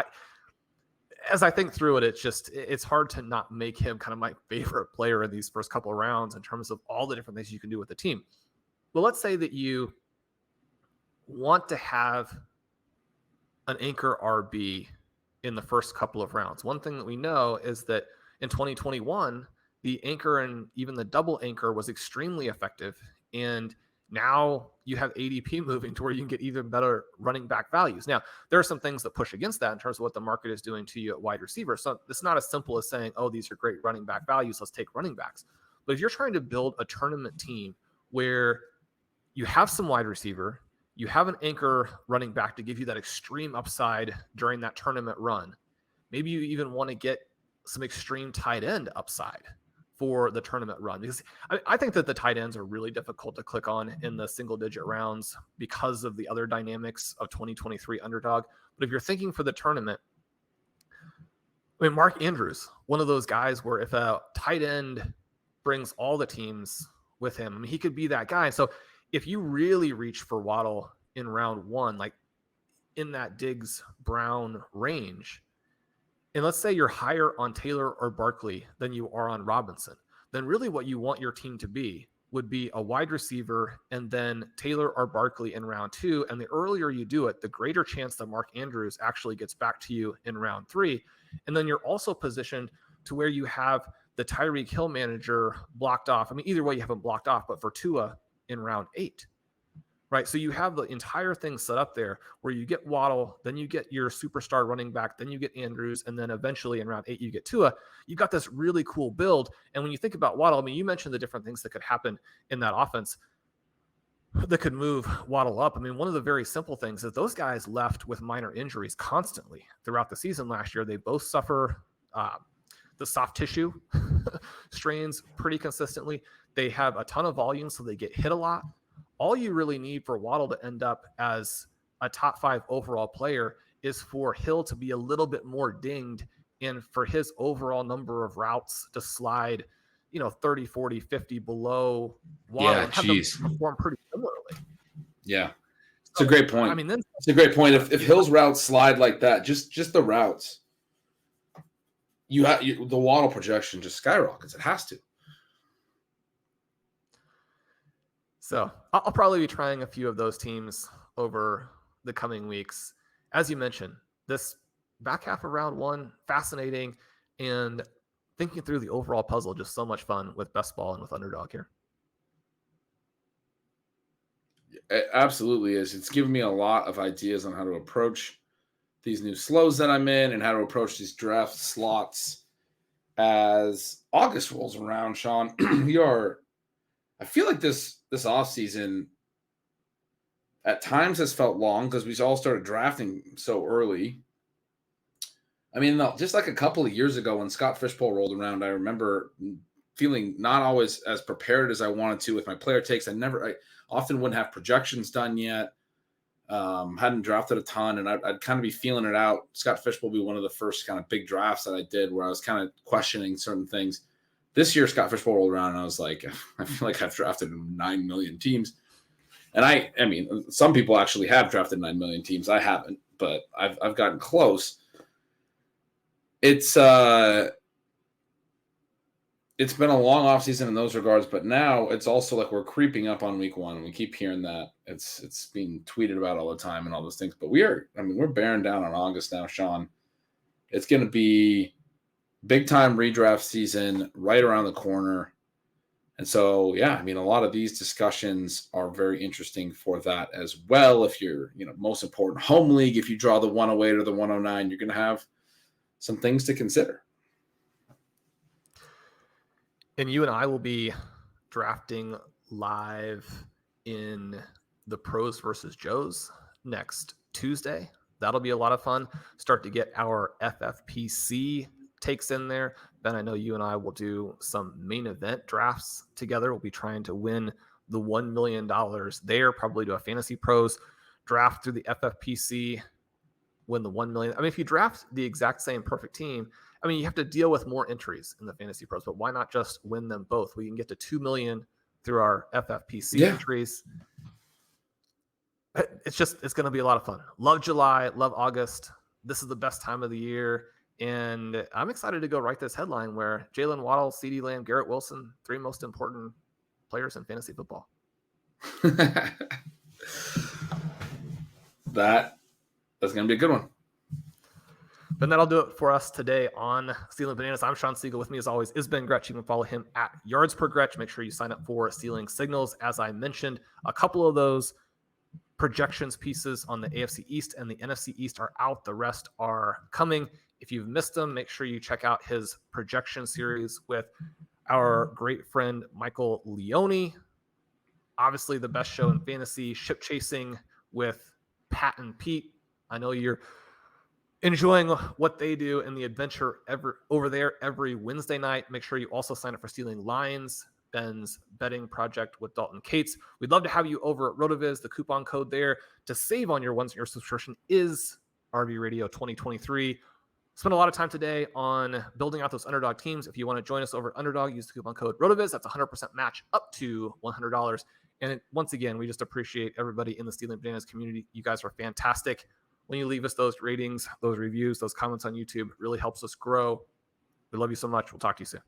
As I think through it, it's hard to not make him kind of my favorite player in these first couple of rounds in terms of all the different things you can do with the team. But let's say that you want to have an anchor RB in the first couple of rounds. One thing that we know is that in 2021, the anchor and even the double anchor was extremely effective. And now you have ADP moving to where you can get even better running back values. Now, there are some things that push against that in terms of what the market is doing to you at wide receiver. So it's not as simple as saying, oh, these are great running back values, let's take running backs. But if you're trying to build a tournament team where you have some wide receiver, you have an anchor running back to give you that extreme upside during that tournament run, maybe you even want to get some extreme tight end upside for the tournament run, because I think that the tight ends are really difficult to click on in the single digit rounds because of the other dynamics of 2023 Underdog. But if you're thinking for the tournament, Mark Andrews, one of those guys where if a tight end brings all the teams with him, he could be that guy. So if you really reach for Waddle in round one, like in that Diggs Brown range, and let's say you're higher on Taylor or Barkley than you are on Robinson, then really what you want your team to be would be a wide receiver and then Taylor or Barkley in round two. And the earlier you do it, the greater chance that Mark Andrews actually gets back to you in round three. And then you're also positioned to where you have the Tyreek Hill manager blocked off. Either way you have him blocked off, but for Tua in round 8. Right, so you have the entire thing set up there where you get Waddle, then you get your superstar running back, then you get Andrews, and then eventually in round 8 you get Tua. You got this really cool build. And when you think about Waddle, you mentioned the different things that could happen in that offense that could move Waddle up. One of the very simple things is those guys left with minor injuries constantly throughout the season last year. They both suffer the soft tissue strains pretty consistently. They have a ton of volume, so they get hit a lot. All you really need for Waddle to end up as a top 5 overall player is for Hill to be a little bit more dinged and for his overall number of routes to slide, 30, 40, 50 below Waddle and have them perform pretty similarly. Yeah. It's a great point. It's a great point. If Hill's routes slide like that, just the routes, the Waddle projection just skyrockets. It has to. So I'll probably be trying a few of those teams over the coming weeks. As you mentioned, this back half of round one, fascinating, and thinking through the overall puzzle, just so much fun with Best Ball and with Underdog here. It absolutely is. It's given me a lot of ideas on how to approach these new slows that I'm in and how to approach these draft slots as August rolls around, Shawn. I feel like this offseason at times has felt long because we all started drafting so early. Just like a couple of years ago when Scott Fishbowl rolled around, I remember feeling not always as prepared as I wanted to with my player takes. I often wouldn't have projections done yet. Hadn't drafted a ton, and I'd kind of be feeling it out. Scott Fish will be one of the first kind of big drafts that I did where I was kind of questioning certain things. This year, Scott Fish rolled around, and I was like, I feel like I've drafted 9 million teams. And I mean, some people actually have drafted 9 million teams. I haven't, but I've gotten close. It's been a long offseason in those regards, but now it's also like we're creeping up on week 1, and we keep hearing that it's being tweeted about all the time and all those things. But we're bearing down on August now, Sean. It's going to be big time redraft season right around the corner. And so, yeah, I mean, a lot of these discussions are very interesting for that as well. If you're, most important home league, if you draw the 108 or the 109, you're going to have some things to consider. And you and I will be drafting live in the Pros versus Joes next Tuesday. That'll be a lot of fun. Start to get our FFPC takes in there. Ben, I know you and I will do some main event drafts together. We'll be trying to win the $1 million there, probably do a Fantasy Pros draft through the FFPC, win the 1 million. I mean, if you draft the exact same perfect team, I mean, you have to deal with more entries in the Fantasy Pros, but why not just win them both? We can get to 2 million through our FFPC entries. It's going to be a lot of fun. Love July, love August. This is the best time of the year. And I'm excited to go write this headline where Jalen Waddle, CeeDee Lamb, Garrett Wilson, 3 most important players in fantasy football. That's going to be a good one. But that'll do it for us today on Stealing Bananas. I'm Shawn Siegele. With me, as always, is Ben Gretch. You can follow him at YardsPerGretch. Make sure you sign up for Stealing Signals. As I mentioned, a couple of those projections pieces on the AFC East and the NFC East are out. The rest are coming. If you've missed them, make sure you check out his projection series with our great friend Michael Leone. Obviously, the best show in fantasy, Ship Chasing with Pat and Pete. I know you're enjoying what they do in the adventure over there every Wednesday night. Make sure you also sign up for Stealing Lines, Ben's betting project with Dalton Cates. We'd love to have you over at RotoViz. The coupon code there to save on your 1-year subscription is RV Radio 2023. Spent a lot of time today on building out those Underdog teams. If you want to join us over at Underdog, use the coupon code RotoViz. That's 100% match up to $100. And once again, we just appreciate everybody in the Stealing Bananas community. You guys are fantastic. When you leave us those ratings, those reviews, those comments on YouTube, it really helps us grow. We love you so much. We'll talk to you soon.